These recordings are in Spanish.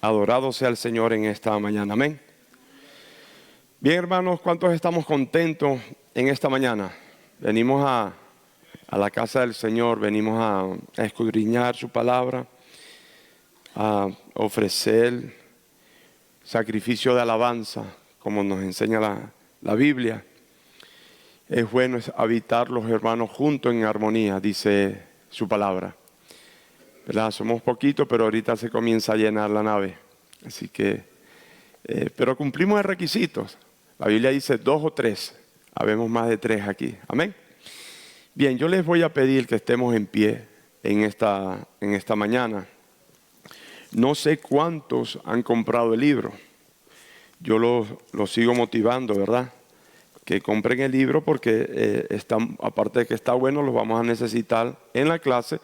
Adorado sea el Señor en esta mañana. Amén. Bien, hermanos, ¿cuántos estamos contentos en esta mañana? Venimos a la casa del Señor, venimos a escudriñar su palabra, a ofrecer sacrificio de alabanza, como nos enseña la Biblia. Es bueno habitar los hermanos juntos en armonía, dice su palabra. ¿Verdad? Somos poquitos, pero ahorita se comienza a llenar la nave. Así que, pero cumplimos el requisitos. La Biblia dice 2 o 3. Habemos más de 3 aquí. Amén. Bien, yo les voy a pedir que estemos en pie en esta mañana. No sé cuántos han comprado el libro. Yo los sigo motivando, ¿verdad? Que compren el libro porque aparte de que está bueno, los vamos a necesitar en la clase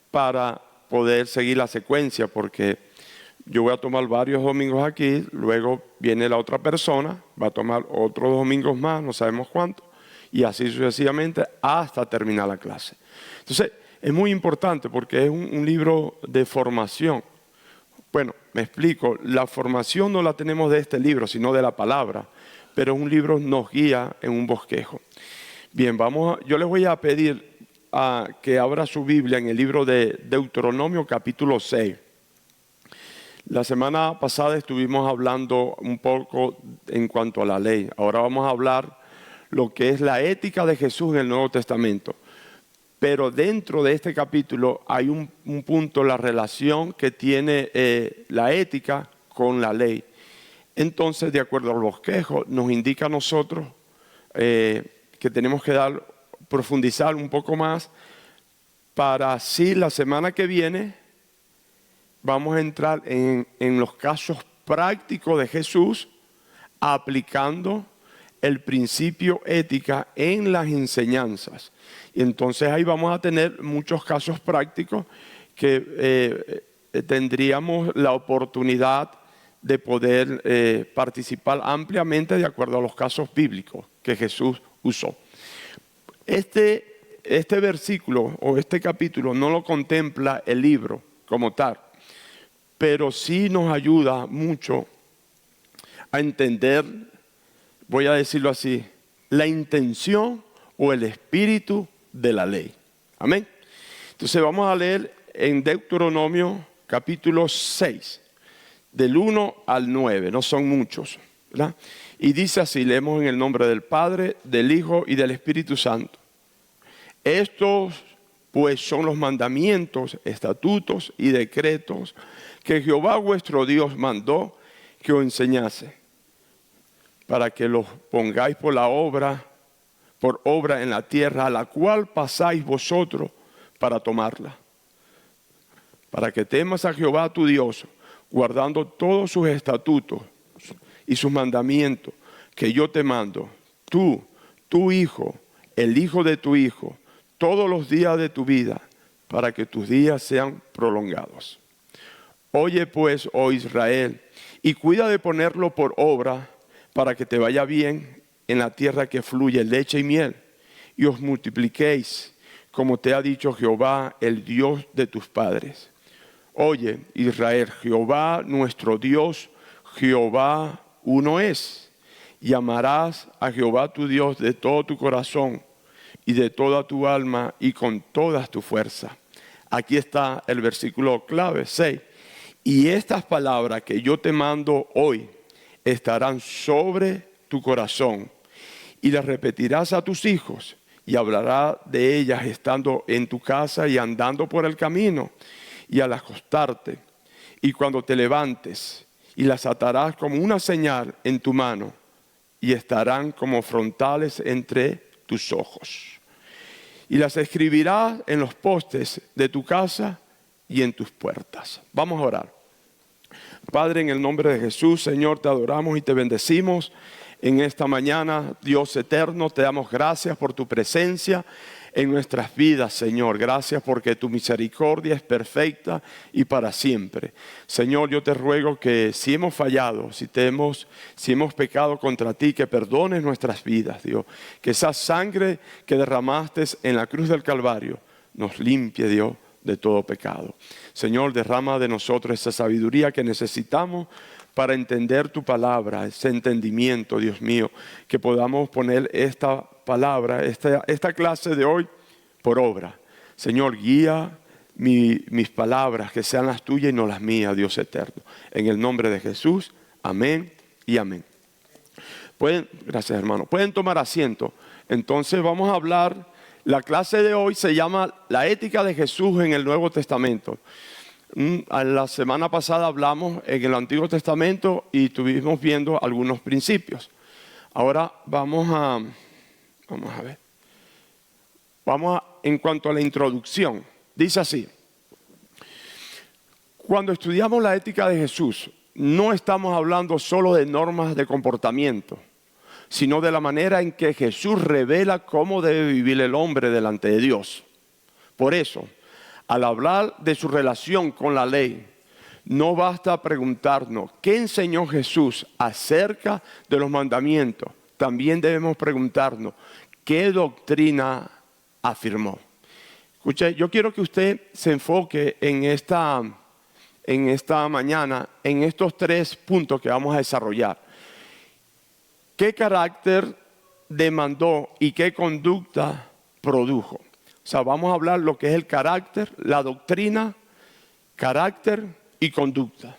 para poder seguir la secuencia, porque yo voy a tomar varios domingos aquí, luego viene la otra persona, va a tomar otros domingos más, no sabemos cuánto, y así sucesivamente hasta terminar la clase. Entonces, es muy importante porque es un libro de formación. Bueno, me explico, la formación no la tenemos de este libro, sino de la palabra, pero un libro nos guía en un bosquejo. Bien, yo les voy a pedir que abra su Biblia en el libro de Deuteronomio capítulo 6. La semana pasada estuvimos hablando un poco en cuanto a la ley. Ahora vamos a hablar lo que es la ética de Jesús en el Nuevo Testamento. Pero dentro de este capítulo hay un punto, la relación que tiene la ética con la ley. Entonces, de acuerdo al bosquejo, nos indica a nosotros que tenemos que profundizar un poco más para así la semana que viene vamos a entrar en los casos prácticos de Jesús aplicando el principio ética en las enseñanzas. Y entonces ahí vamos a tener muchos casos prácticos que tendríamos la oportunidad de poder participar ampliamente de acuerdo a los casos bíblicos que Jesús usó. Este versículo o este capítulo no lo contempla el libro como tal, pero sí nos ayuda mucho a entender, voy a decirlo así, la intención o el espíritu de la ley. Amén. Entonces vamos a leer en Deuteronomio capítulo 6, del 1 al 9, no son muchos, ¿verdad? Y dice así, leemos en el nombre del Padre, del Hijo y del Espíritu Santo. Estos pues son los mandamientos, estatutos y decretos que Jehová vuestro Dios mandó que os enseñase, para que los pongáis por obra en la tierra a la cual pasáis vosotros para tomarla. Para que temas a Jehová tu Dios, guardando todos sus estatutos y sus mandamientos que yo te mando, tú, tu hijo, el hijo de tu hijo, todos los días de tu vida, para que tus días sean prolongados. Oye pues, oh Israel, y cuida de ponerlo por obra, para que te vaya bien en la tierra que fluye leche y miel, y os multipliquéis, como te ha dicho Jehová, el Dios de tus padres. Oye, Israel, Jehová nuestro Dios, Jehová uno es. Y amarás a Jehová tu Dios de todo tu corazón y de toda tu alma y con toda tu fuerza. Aquí está el versículo clave, 6. Y estas palabras que yo te mando hoy estarán sobre tu corazón y las repetirás a tus hijos y hablarás de ellas estando en tu casa y andando por el camino y al acostarte y cuando te levantes, y las atarás como una señal en tu mano y estarán como frontales entre tus ojos. Y las escribirás en los postes de tu casa y en tus puertas. Vamos a orar. Padre, en el nombre de Jesús, Señor, te adoramos y te bendecimos en esta mañana. Dios eterno, te damos gracias por tu presencia en nuestras vidas, Señor. Gracias porque tu misericordia es perfecta y para siempre. Señor, yo te ruego que si hemos fallado, si hemos pecado contra ti, que perdones nuestras vidas, Dios. Que esa sangre que derramaste en la cruz del Calvario nos limpie, Dios, de todo pecado. Señor, derrama de nosotros esa sabiduría que necesitamos para entender tu palabra, ese entendimiento, Dios mío, que podamos poner esta palabra, esta clase de hoy por obra. Señor, guía mis palabras, que sean las tuyas y no las mías, Dios eterno. En el nombre de Jesús, amén y amén. Gracias, hermano. Pueden tomar asiento. Entonces vamos a hablar, la clase de hoy se llama La ética de Jesús en el Nuevo Testamento. La semana pasada hablamos en el Antiguo Testamento y estuvimos viendo algunos principios. Ahora vamos a ver. En cuanto a la introducción, dice así: cuando estudiamos la ética de Jesús, no estamos hablando solo de normas de comportamiento, sino de la manera en que Jesús revela cómo debe vivir el hombre delante de Dios. Por eso, al hablar de su relación con la ley, no basta preguntarnos ¿qué enseñó Jesús acerca de los mandamientos? También debemos preguntarnos ¿qué doctrina afirmó? Escuche, yo quiero que usted se enfoque en esta mañana en estos 3 puntos que vamos a desarrollar. ¿Qué carácter demandó y qué conducta produjo? O sea, vamos a hablar lo que es el carácter, la doctrina, carácter y conducta.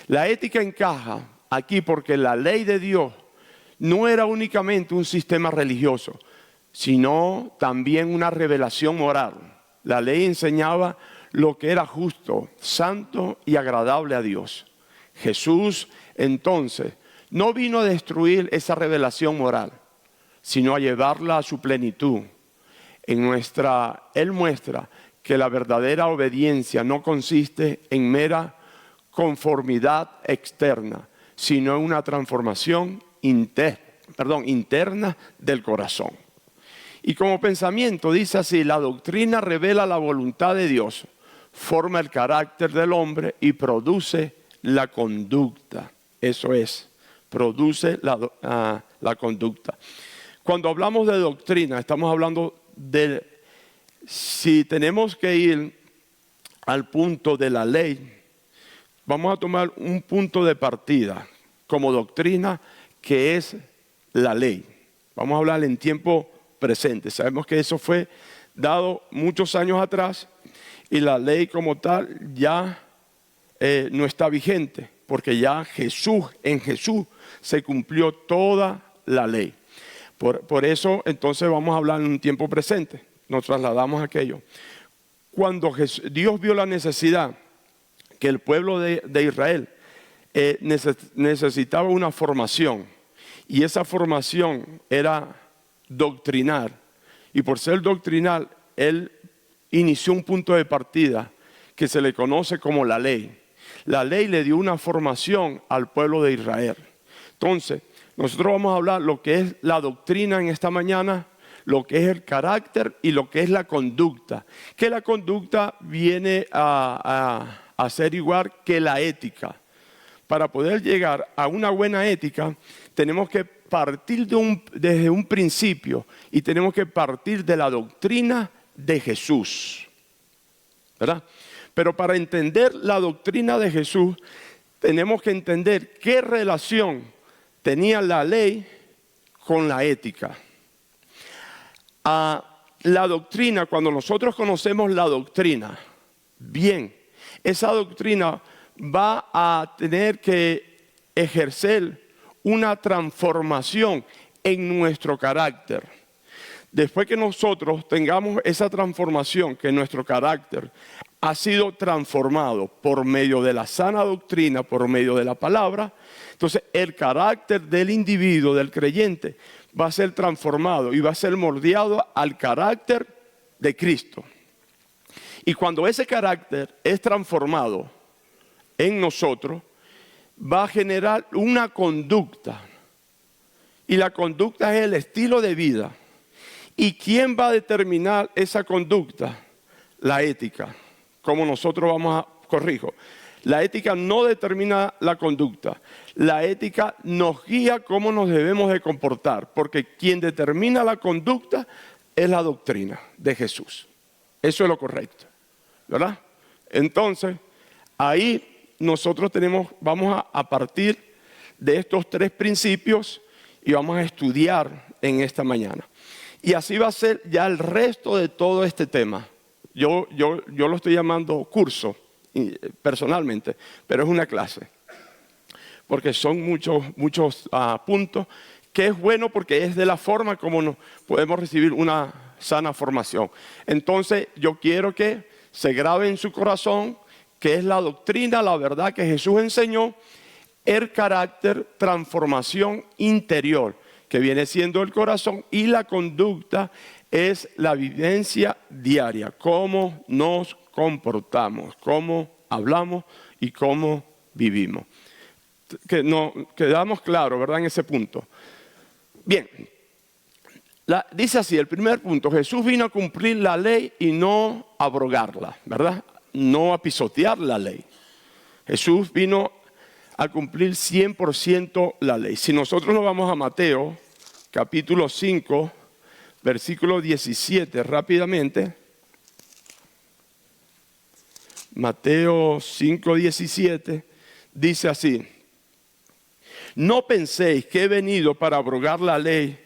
La ética encaja aquí porque la ley de Dios no era únicamente un sistema religioso, sino también una revelación moral. La ley enseñaba lo que era justo, santo y agradable a Dios. Jesús, entonces, no vino a destruir esa revelación moral, sino a llevarla a su plenitud. Él muestra que la verdadera obediencia no consiste en mera conformidad externa, sino en una transformación interna del corazón. Y como pensamiento dice así: la doctrina revela la voluntad de Dios, forma el carácter del hombre y produce la conducta. Eso es, produce la conducta. Cuando hablamos de doctrina, estamos hablando si tenemos que ir al punto de la ley, vamos a tomar un punto de partida como doctrina que es la ley. Vamos a hablar en tiempo presente. Sabemos que eso fue dado muchos años atrás y la ley como tal ya no está vigente, porque ya en Jesús se cumplió toda la ley. Por eso entonces vamos a hablar en un tiempo presente, nos trasladamos a aquello. Cuando Dios vio la necesidad que el pueblo de Israel necesitaba una formación, y esa formación era doctrinal, y por ser doctrinal, Él inició un punto de partida que se le conoce como la ley. La ley le dio una formación al pueblo de Israel. Entonces, nosotros vamos a hablar lo que es la doctrina en esta mañana, lo que es el carácter y lo que es la conducta. Que la conducta viene a ser igual que la ética. Para poder llegar a una buena ética, tenemos que partir desde un principio y tenemos que partir de la doctrina de Jesús, ¿verdad? Pero para entender la doctrina de Jesús, tenemos que entender qué relación tenía la ley con la ética. La doctrina, cuando nosotros conocemos la doctrina, bien, esa doctrina va a tener que ejercer una transformación en nuestro carácter. Después que nosotros tengamos esa transformación, que nuestro carácter ha sido transformado por medio de la sana doctrina, por medio de la palabra, entonces el carácter del individuo, del creyente, va a ser transformado y va a ser moldeado al carácter de Cristo. Y cuando ese carácter es transformado en nosotros, va a generar una conducta. Y la conducta es el estilo de vida. ¿Y quién va a determinar esa conducta? La ética. Como nosotros corrijo. La ética no determina la conducta. La ética nos guía cómo nos debemos de comportar. Porque quien determina la conducta es la doctrina de Jesús. Eso es lo correcto. ¿verdad? Entonces, ahí nosotros vamos a partir de estos 3 principios y vamos a estudiar en esta mañana. Y así va a ser ya el resto de todo este tema. Yo lo estoy llamando curso personalmente, pero es una clase. Porque son muchos puntos, que es bueno porque es de la forma como podemos recibir una sana formación. Entonces yo quiero que se grabe en su corazón que es la doctrina, la verdad que Jesús enseñó, el carácter, transformación interior, que viene siendo el corazón, y la conducta es la vivencia diaria, cómo nos comportamos, cómo hablamos y cómo vivimos. Quedamos claros, ¿verdad? En ese punto. Bien, dice así, el primer punto: Jesús vino a cumplir la ley y no a abrogarla, ¿verdad? No a pisotear la ley. Jesús vino a cumplir 100% la ley. Si nosotros nos vamos a Mateo, capítulo 5, versículo 17, rápidamente. Mateo 5, 17, dice así: no penséis que he venido para abrogar la ley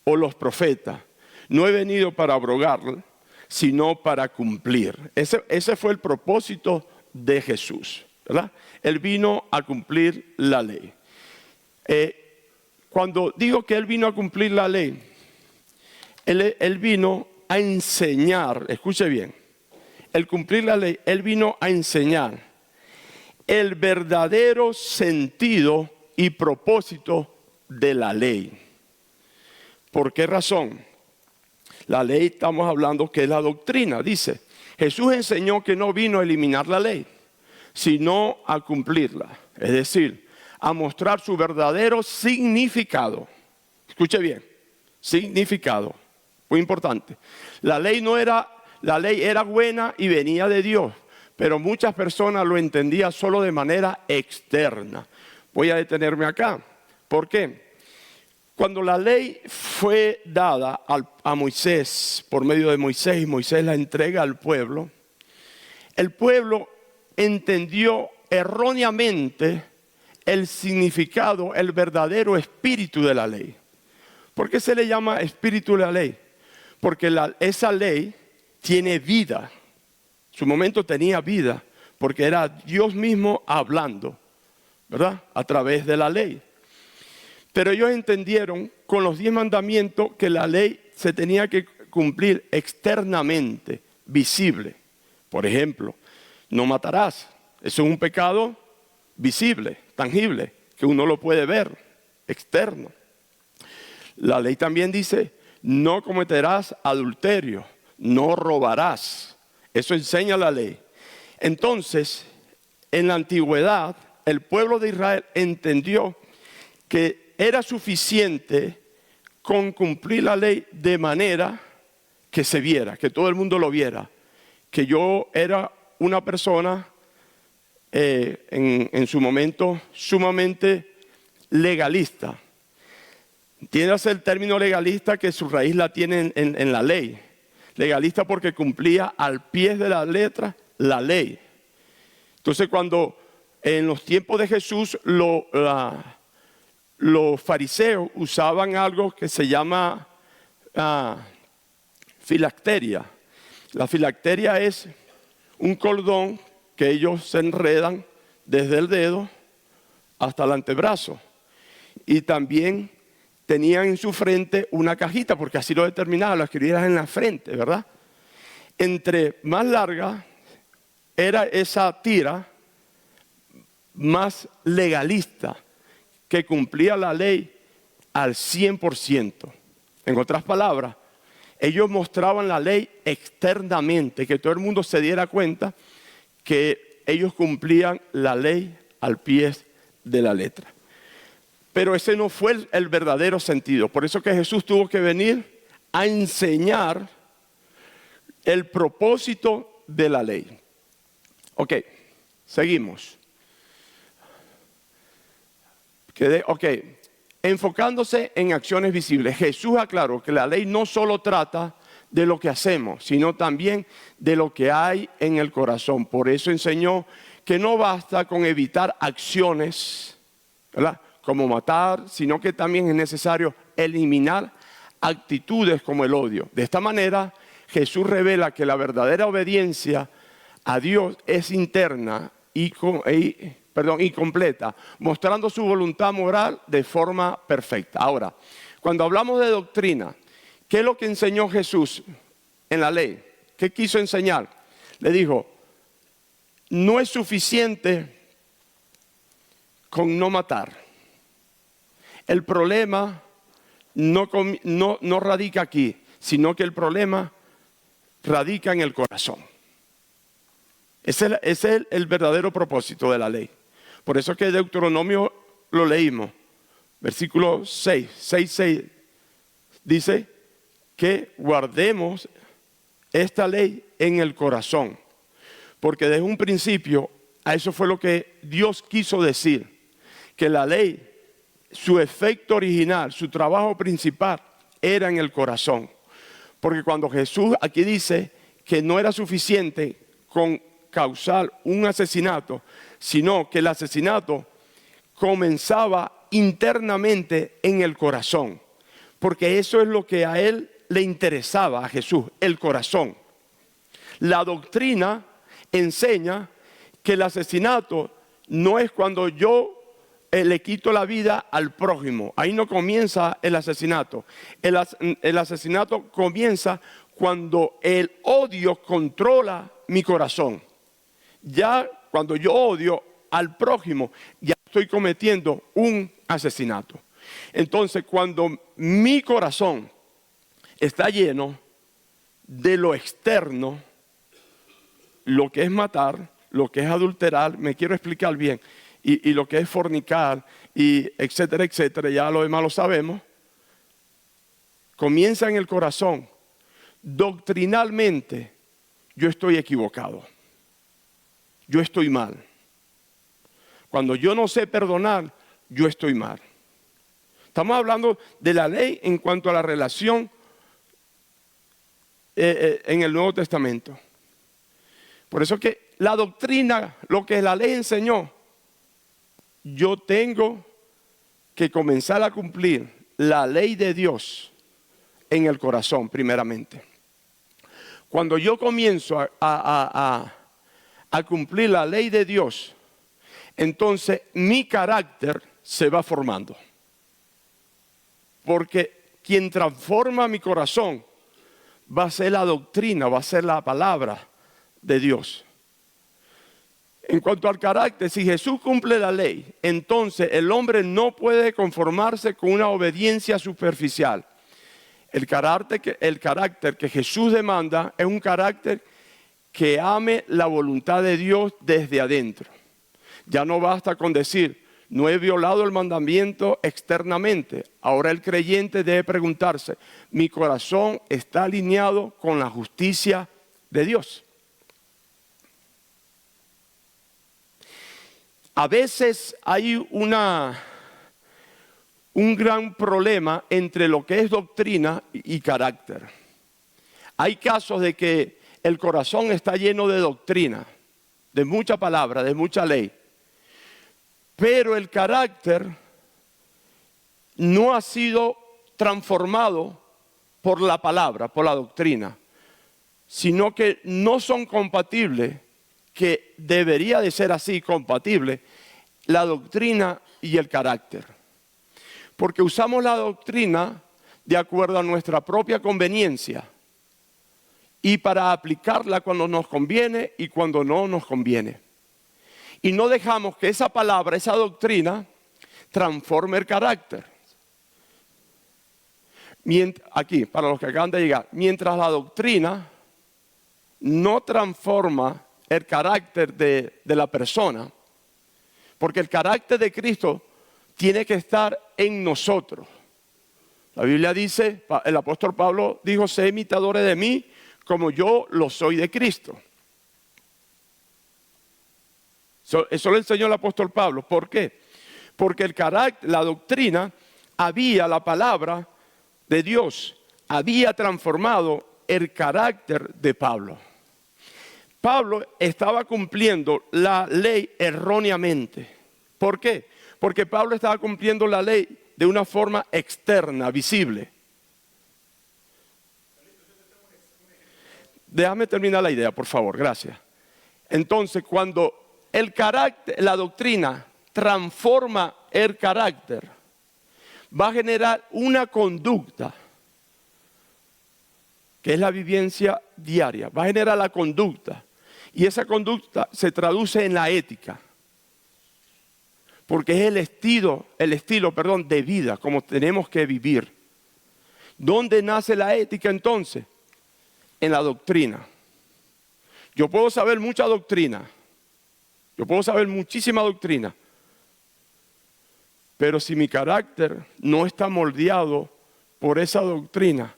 o los profetas. No he venido para abrogarla, sino para cumplir. Ese fue el propósito de Jesús, ¿verdad? Él vino a cumplir la ley. Cuando digo que Él vino a cumplir la ley, Él vino a enseñar, escuche bien, el cumplir la ley, Él vino a enseñar el verdadero sentido y propósito de la ley. ¿Por qué razón? La ley, estamos hablando que es la doctrina. Dice, Jesús enseñó que no vino a eliminar la ley, sino a cumplirla. Es decir, a mostrar su verdadero significado. Escuche bien, significado, muy importante. La ley era buena y venía de Dios, pero muchas personas lo entendían solo de manera externa. Voy a detenerme acá. ¿Por qué? Cuando la ley fue dada a Moisés, por medio de Moisés, y Moisés la entrega al pueblo, el pueblo entendió erróneamente el significado, el verdadero espíritu de la ley. ¿Por qué se le llama espíritu de la ley? Porque esa ley tiene vida. En su momento tenía vida, porque era Dios mismo hablando, ¿verdad? A través de la ley. Pero ellos entendieron con los 10 mandamientos que la ley se tenía que cumplir externamente, visible. Por ejemplo, no matarás. Eso es un pecado visible, tangible, que uno lo puede ver, externo. La ley también dice, no cometerás adulterio, no robarás. Eso enseña la ley. Entonces, en la antigüedad, el pueblo de Israel entendió que era suficiente con cumplir la ley de manera que se viera, que todo el mundo lo viera, que yo era una persona en su momento sumamente legalista. Entiéndase el término legalista, que su raíz la tiene en la ley. Legalista porque cumplía al pie de la letra la ley. Entonces, cuando en los tiempos de Jesús los fariseos usaban algo que se llama filacteria. La filacteria es un cordón que ellos se enredan desde el dedo hasta el antebrazo. Y también tenían en su frente una cajita, porque así lo determinaba, lo escribieras en la frente, ¿verdad? Entre más larga era esa tira, más legalista, que cumplía la ley al 100%. En otras palabras, ellos mostraban la ley externamente, que todo el mundo se diera cuenta que ellos cumplían la ley al pie de la letra. Pero ese no fue el verdadero sentido. Por eso que Jesús tuvo que venir a enseñar el propósito de la ley. Ok, seguimos. Enfocándose en acciones visibles. Jesús aclaró que la ley no solo trata de lo que hacemos, sino también de lo que hay en el corazón. Por eso enseñó que no basta con evitar acciones, ¿verdad?, como matar, sino que también es necesario eliminar actitudes como el odio. De esta manera, Jesús revela que la verdadera obediencia a Dios es interna y completa, mostrando su voluntad moral de forma perfecta. Ahora, cuando hablamos de doctrina, ¿qué es lo que enseñó Jesús en la ley? ¿Qué quiso enseñar? Le dijo, no es suficiente con no matar. El problema no radica aquí, sino que el problema radica en el corazón. Ese es el verdadero propósito de la ley. Por eso que Deuteronomio lo leímos. Versículo 6 dice que guardemos esta ley en el corazón. Porque desde un principio, a eso fue lo que Dios quiso decir. Que la ley, su efecto original, su trabajo principal, era en el corazón. Porque cuando Jesús aquí dice que no era suficiente con causar un asesinato, sino que el asesinato comenzaba internamente en el corazón. Porque eso es lo que a él le interesaba, a Jesús, el corazón. La doctrina enseña que el asesinato no es cuando yo le quito la vida al prójimo. Ahí no comienza el asesinato. El asesinato comienza cuando el odio controla mi corazón. Ya cuando yo odio al prójimo, ya estoy cometiendo un asesinato. Entonces, cuando mi corazón está lleno de lo externo, lo que es matar, lo que es adulterar, me quiero explicar bien, y lo que es fornicar, y etcétera, etcétera, ya lo demás lo sabemos, comienza en el corazón. Doctrinalmente, yo estoy equivocado. Yo estoy mal. Cuando yo no sé perdonar, yo estoy mal. Estamos hablando de la ley en cuanto a la relación en el Nuevo Testamento. Por eso que la doctrina, lo que la ley enseñó, yo tengo que comenzar a cumplir la ley de Dios en el corazón primeramente. Cuando yo comienzo a cumplir la ley de Dios, entonces mi carácter se va formando. Porque quien transforma mi corazón va a ser la doctrina, va a ser la palabra de Dios. En cuanto al carácter, si Jesús cumple la ley, entonces el hombre no puede conformarse con una obediencia superficial. El carácter que Jesús demanda es un carácter que ame la voluntad de Dios desde adentro. Ya no basta con decir, no he violado el mandamiento externamente. Ahora el creyente debe preguntarse, ¿mi corazón está alineado con la justicia de Dios? A veces hay un gran problema entre lo que es doctrina y carácter. Hay casos de que el corazón está lleno de doctrina, de mucha palabra, de mucha ley. Pero el carácter no ha sido transformado por la palabra, por la doctrina, sino que no son compatibles, que debería de ser así, compatible, la doctrina y el carácter. Porque usamos la doctrina de acuerdo a nuestra propia conveniencia y para aplicarla cuando nos conviene y cuando no nos conviene. Y no dejamos que esa palabra, esa doctrina, transforme el carácter. Aquí, para los que acaban de llegar, mientras la doctrina no transforma el carácter de la persona, porque el carácter de Cristo tiene que estar en nosotros. La Biblia dice, el apóstol Pablo dijo, sé imitadores de mí como yo lo soy de Cristo. Eso lo enseñó el apóstol Pablo. ¿Por qué? Porque el carácter, la doctrina, la palabra de Dios había transformado el carácter de Pablo. Pablo estaba cumpliendo la ley erróneamente. ¿Por qué? Porque Pablo estaba cumpliendo la ley de una forma externa, visible. Déjame terminar la idea, por favor, gracias. Entonces, cuando el carácter, la doctrina transforma el carácter, va a generar una conducta, que es la vivencia diaria, va a generar la conducta, y esa conducta se traduce en la ética, porque es el estilo, de vida, como tenemos que vivir. ¿Dónde nace la ética entonces? En la doctrina. Yo puedo saber mucha doctrina, yo puedo saber muchísima doctrina, pero si mi carácter no está moldeado por esa doctrina,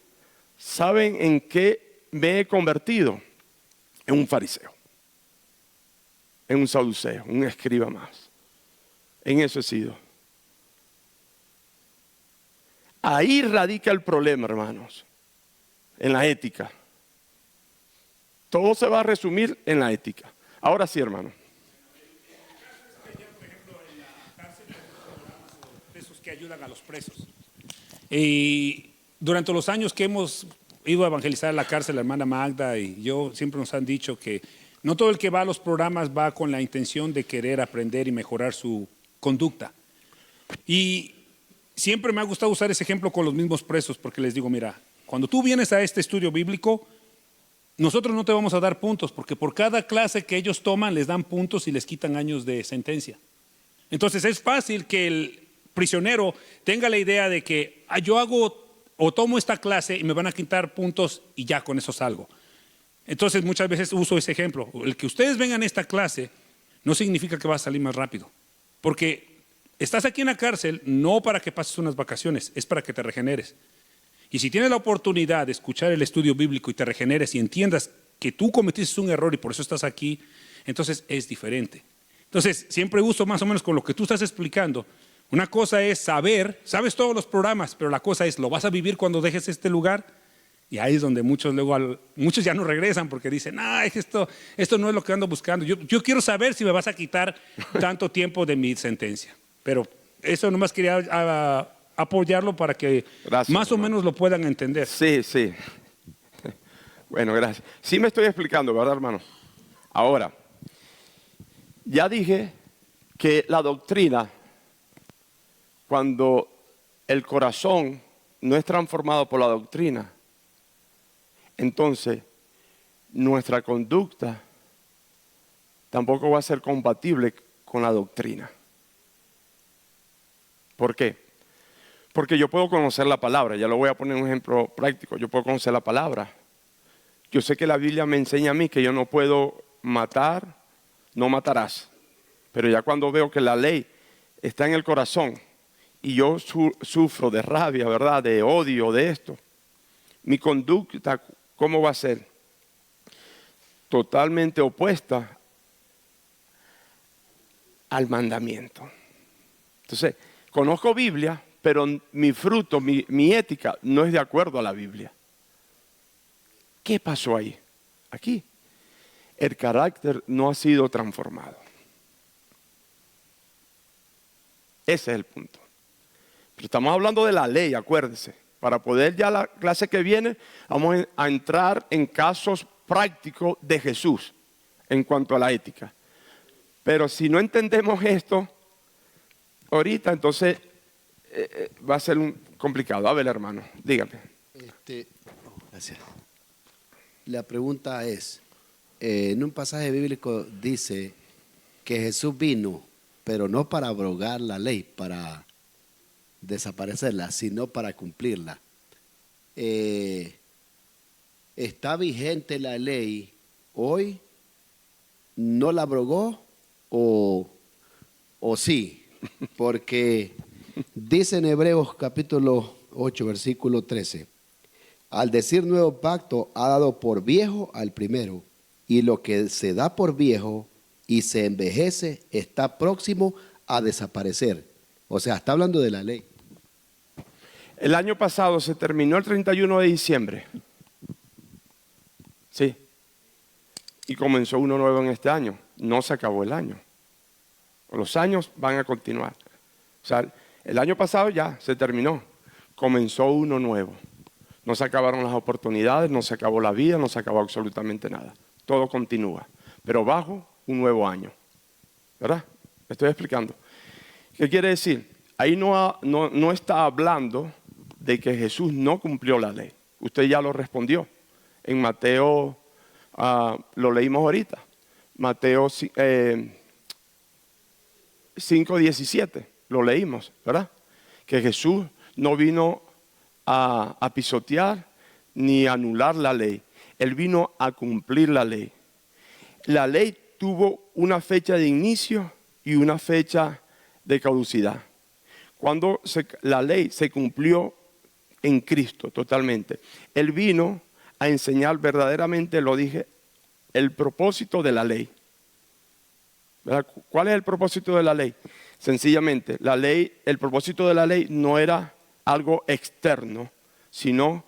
¿saben en qué me he convertido? En un fariseo, en un saduceo, un escriba más. En eso he sido. Ahí radica el problema, hermanos, en la ética. Todo se va a resumir en la ética. Ahora sí, hermano. Que ayudan a los presos. Y durante los años que hemos ido a evangelizar a la cárcel, la hermana Magda y yo, siempre nos han dicho que no todo el que va a los programas va con la intención de querer aprender y mejorar su conducta. Y siempre me ha gustado usar ese ejemplo con los mismos presos, porque les digo, mira, cuando tú vienes a este estudio bíblico, nosotros no te vamos a dar puntos, porque por cada clase que ellos toman les dan puntos y les quitan años de sentencia. Entonces es fácil que el prisionero tenga la idea de que yo hago o tomo esta clase y me van a quitar puntos y ya con eso salgo. Entonces muchas veces uso ese ejemplo. El que ustedes vengan a esta clase no significa que vas a salir más rápido, porque estás aquí en la cárcel no para que pases unas vacaciones, es para que te regeneres. Y si tienes la oportunidad de escuchar el estudio bíblico y te regeneres y entiendas que tú cometiste un error y por eso estás aquí, entonces es diferente. Entonces siempre uso más o menos con lo que tú estás explicando. Una cosa es saber, sabes todos los programas, pero la cosa es, ¿lo vas a vivir cuando dejes este lugar? Y ahí es donde muchos ya no regresan porque dicen, esto no es lo que ando buscando. Yo quiero saber si me vas a quitar tanto tiempo de mi sentencia. Pero eso nomás quería apoyarlo para que gracias, más hermano. O menos lo puedan entender. Sí. Bueno, gracias. Sí me estoy explicando, ¿verdad, hermano? Ahora, ya dije que la doctrina, cuando el corazón no es transformado por la doctrina, entonces nuestra conducta tampoco va a ser compatible con la doctrina. ¿Por qué? Porque yo puedo conocer la palabra, ya lo voy a poner un ejemplo práctico, yo puedo conocer la palabra. Yo sé que la Biblia me enseña a mí que yo no puedo matar, no matarás. Pero ya cuando veo que la ley está en el corazón y yo sufro de rabia, ¿verdad? De odio, de esto, mi conducta, ¿cómo va a ser? Totalmente opuesta al mandamiento. Entonces, conozco Biblia, pero mi fruto, mi ética no es de acuerdo a la Biblia. ¿Qué pasó ahí? Aquí. El carácter no ha sido transformado. Ese es el punto. Pero estamos hablando de la ley, acuérdense. Para poder ya la clase que viene, vamos a entrar en casos prácticos de Jesús en cuanto a la ética. Pero si no entendemos esto ahorita, entonces va a ser complicado. A ver, hermano, dígame. Gracias. La pregunta es, en un pasaje bíblico dice que Jesús vino, pero no para abrogar la ley, para desaparecerla, sino para cumplirla. ¿Está vigente la ley hoy? ¿No la abrogó o sí? Porque dice en Hebreos capítulo 8, versículo 13, al decir nuevo pacto ha dado por viejo al primero, y lo que se da por viejo y se envejece está próximo a desaparecer. O sea, está hablando de la ley. El año pasado se terminó el 31 de diciembre. Sí. Y comenzó uno nuevo en este año. No se acabó el año. Los años van a continuar. O sea, el año pasado ya se terminó. Comenzó uno nuevo. No se acabaron las oportunidades, no se acabó la vida, no se acabó absolutamente nada. Todo continúa. Pero bajo un nuevo año. ¿Verdad? Me estoy explicando. ¿Qué quiere decir? Ahí no está hablando de que Jesús no cumplió la ley. Usted ya lo respondió. En Mateo, lo leímos ahorita. Mateo 5:17, lo leímos, ¿verdad? Que Jesús no vino a pisotear ni a anular la ley. Él vino a cumplir la ley. La ley tuvo una fecha de inicio y una fecha de caducidad. Cuando la ley se cumplió en Cristo totalmente, Él vino a enseñar verdaderamente, lo dije, el propósito de la ley. ¿Verdad? ¿Cuál es el propósito de la ley? Sencillamente, la ley, el propósito de la ley no era algo externo, sino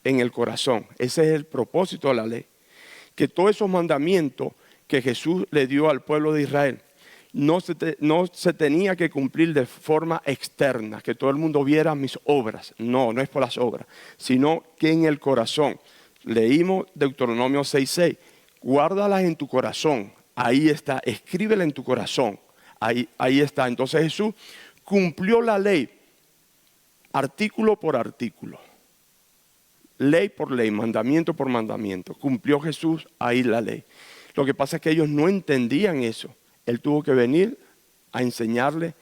en el corazón. Ese es el propósito de la ley. Que todos esos mandamientos que Jesús le dio al pueblo de Israel no se tenía que cumplir de forma externa, que todo el mundo viera mis obras. No es por las obras, sino que en el corazón. Leímos Deuteronomio 6:6. Guárdalas en tu corazón. Ahí está, escríbela en tu corazón. Ahí está. Entonces Jesús cumplió la ley, artículo por artículo. Ley por ley, mandamiento por mandamiento. Cumplió Jesús ahí la ley. Lo que pasa es que ellos no entendían eso. Él tuvo que venir a enseñarle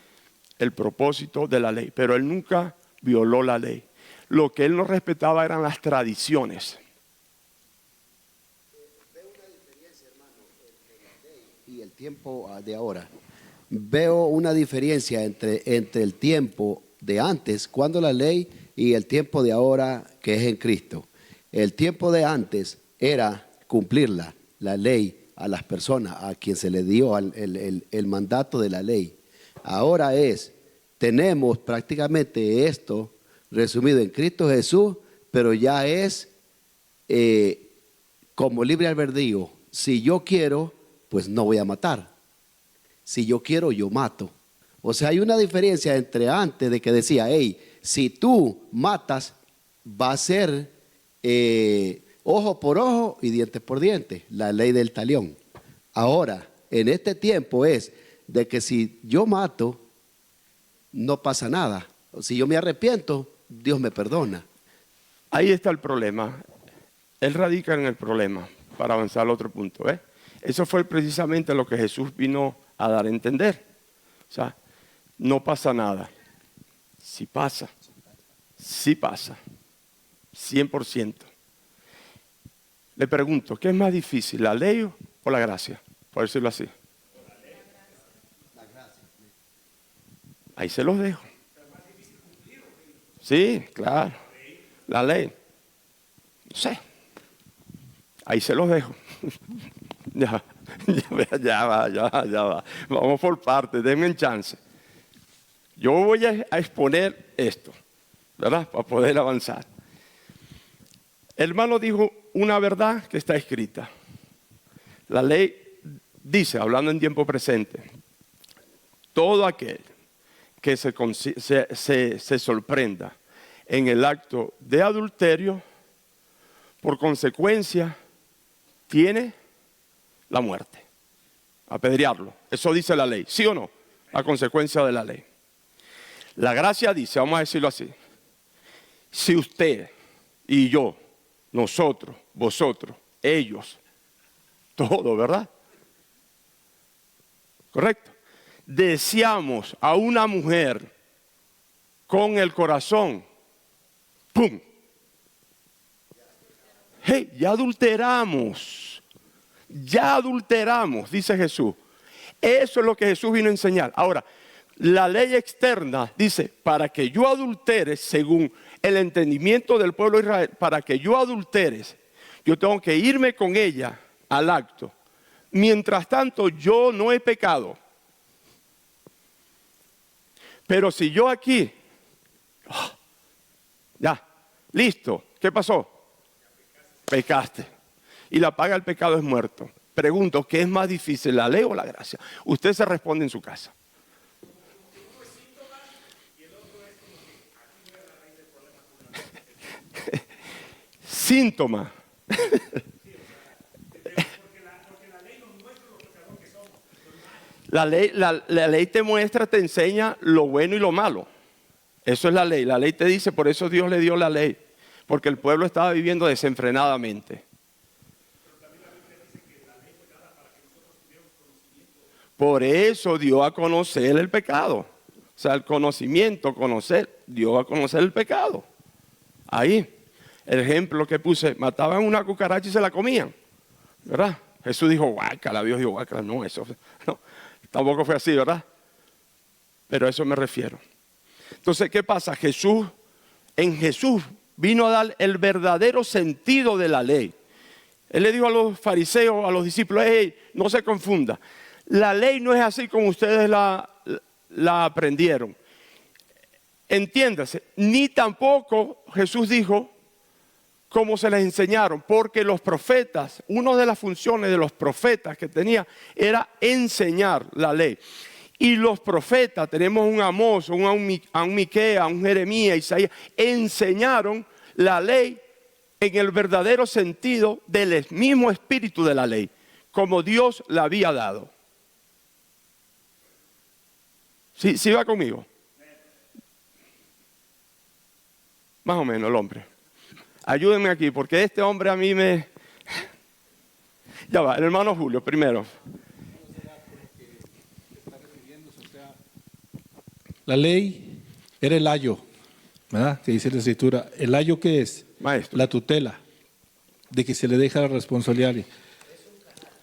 el propósito de la ley. Pero Él nunca violó la ley. Lo que Él no respetaba eran las tradiciones. Veo una diferencia, hermano, entre la ley y el tiempo de ahora. Veo una diferencia entre el tiempo de antes, cuando la ley, y el tiempo de ahora, que es en Cristo. El tiempo de antes era cumplirla, la ley, a las personas a quien se le dio el mandato de la ley. Ahora tenemos prácticamente esto resumido en Cristo Jesús, pero ya es como libre albedrío. Si yo quiero, pues no voy a matar. Si yo quiero, yo mato. O sea, hay una diferencia entre antes de que decía, hey, si tú matas, va a ser ojo por ojo y diente por diente, la ley del talión. Ahora, en este tiempo es de que si yo mato, no pasa nada. Si yo me arrepiento, Dios me perdona. Ahí está el problema. Él radica en el problema para avanzar al otro punto. Eso fue precisamente lo que Jesús vino a dar a entender. O sea, no pasa nada. Sí pasa. Sí pasa. 100%. Le pregunto, ¿qué es más difícil, la ley o la gracia? Por decirlo así. Ahí se los dejo. Sí, claro. La ley. No sé. Ahí se los dejo. Ya va. Vamos por partes, denme chance. Yo voy a exponer esto, ¿verdad? Para poder avanzar. El hermano dijo una verdad que está escrita. La ley dice, hablando en tiempo presente, todo aquel que se sorprenda en el acto de adulterio, por consecuencia, tiene la muerte. Apedrearlo. Eso dice la ley, ¿sí o no? La consecuencia de la ley. La gracia dice, vamos a decirlo así, si usted y yo, nosotros, vosotros, ellos, todo, ¿verdad? ¿Correcto? Deseamos a una mujer con el corazón, ¡pum! Hey, ya adulteramos, dice Jesús. Eso es lo que Jesús vino a enseñar. Ahora, la ley externa dice, para que yo adultere, según el entendimiento del pueblo de Israel, para que yo adultere, yo tengo que irme con ella al acto. Mientras tanto, yo no he pecado. Pero si yo aquí, ya, listo, ¿qué pasó? Pecaste. y la paga del pecado es muerto. Pregunto, ¿qué es más difícil, la ley o la gracia? Usted se responde en su casa. Síntoma. La ley te muestra, te enseña lo bueno y lo malo. Eso es la ley. La ley te dice, por eso Dios le dio la ley. Porque el pueblo estaba viviendo desenfrenadamente. Por eso dio a conocer el pecado. O sea, el conocimiento, conocer, dio a conocer el pecado. Ahí, el ejemplo que puse, mataban una cucaracha y se la comían, ¿verdad? Jesús dijo, guácala, Dios dijo, guácala, no, eso no, tampoco fue así, ¿verdad? Pero a eso me refiero. Entonces, ¿qué pasa? En Jesús vino a dar el verdadero sentido de la ley. Él le dijo a los fariseos, a los discípulos, hey, no se confunda. La ley no es así como ustedes la aprendieron. Entiéndase, ni tampoco Jesús dijo cómo se les enseñaron, porque los profetas, una de las funciones de los profetas que tenía era enseñar la ley. Y los profetas, tenemos un Amós, un Miqueas, un Jeremías, Isaías, enseñaron la ley en el verdadero sentido del mismo espíritu de la ley, como Dios la había dado. ¿Sí va conmigo? Más o menos el hombre. Ayúdenme aquí, porque este hombre a mí me... Ya va, el hermano Julio primero. La ley era el ayo, ¿verdad? Que dice la Escritura. ¿El ayo qué es? Maestro. La tutela, de que se le deja la responsabilidad.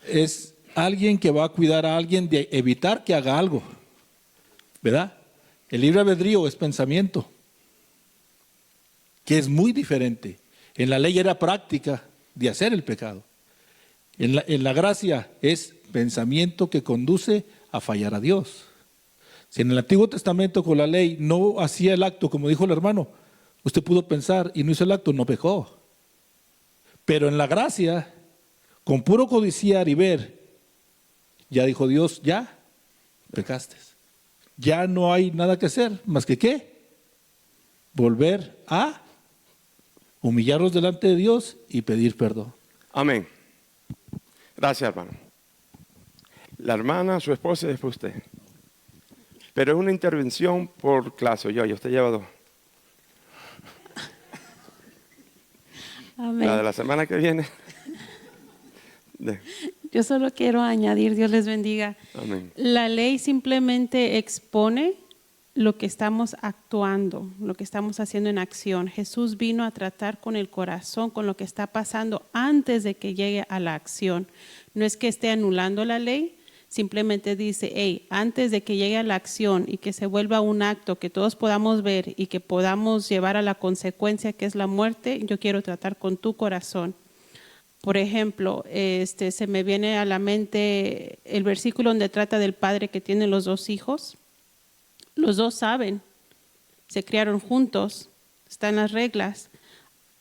Es alguien que va a cuidar a alguien de evitar que haga algo, ¿verdad? El libre albedrío es pensamiento, que es muy diferente. En la ley era práctica de hacer el pecado. En la gracia es pensamiento que conduce a fallar a Dios. Si en el Antiguo Testamento con la ley no hacía el acto, como dijo el hermano, usted pudo pensar y no hizo el acto, no pecó. Pero en la gracia, con puro codiciar y ver, ya dijo Dios, ya pecaste. Ya no hay nada que hacer, más que ¿qué? Volver a humillarnos delante de Dios y pedir perdón. Amén. Gracias, hermano. La hermana, su esposa y después usted. Pero es una intervención por clase. Yo usted lleva dos. Amén. La de la semana que viene. Yo solo quiero añadir, Dios les bendiga. Amén. La ley simplemente expone lo que estamos actuando, lo que estamos haciendo en acción. Jesús vino a tratar con el corazón, con lo que está pasando antes de que llegue a la acción. No es que esté anulando la ley, simplemente dice, hey, antes de que llegue a la acción y que se vuelva un acto que todos podamos ver y que podamos llevar a la consecuencia que es la muerte, yo quiero tratar con tu corazón. Por ejemplo, se me viene a la mente el versículo donde trata del padre que tiene los dos hijos. Los dos saben, se criaron juntos, están las reglas.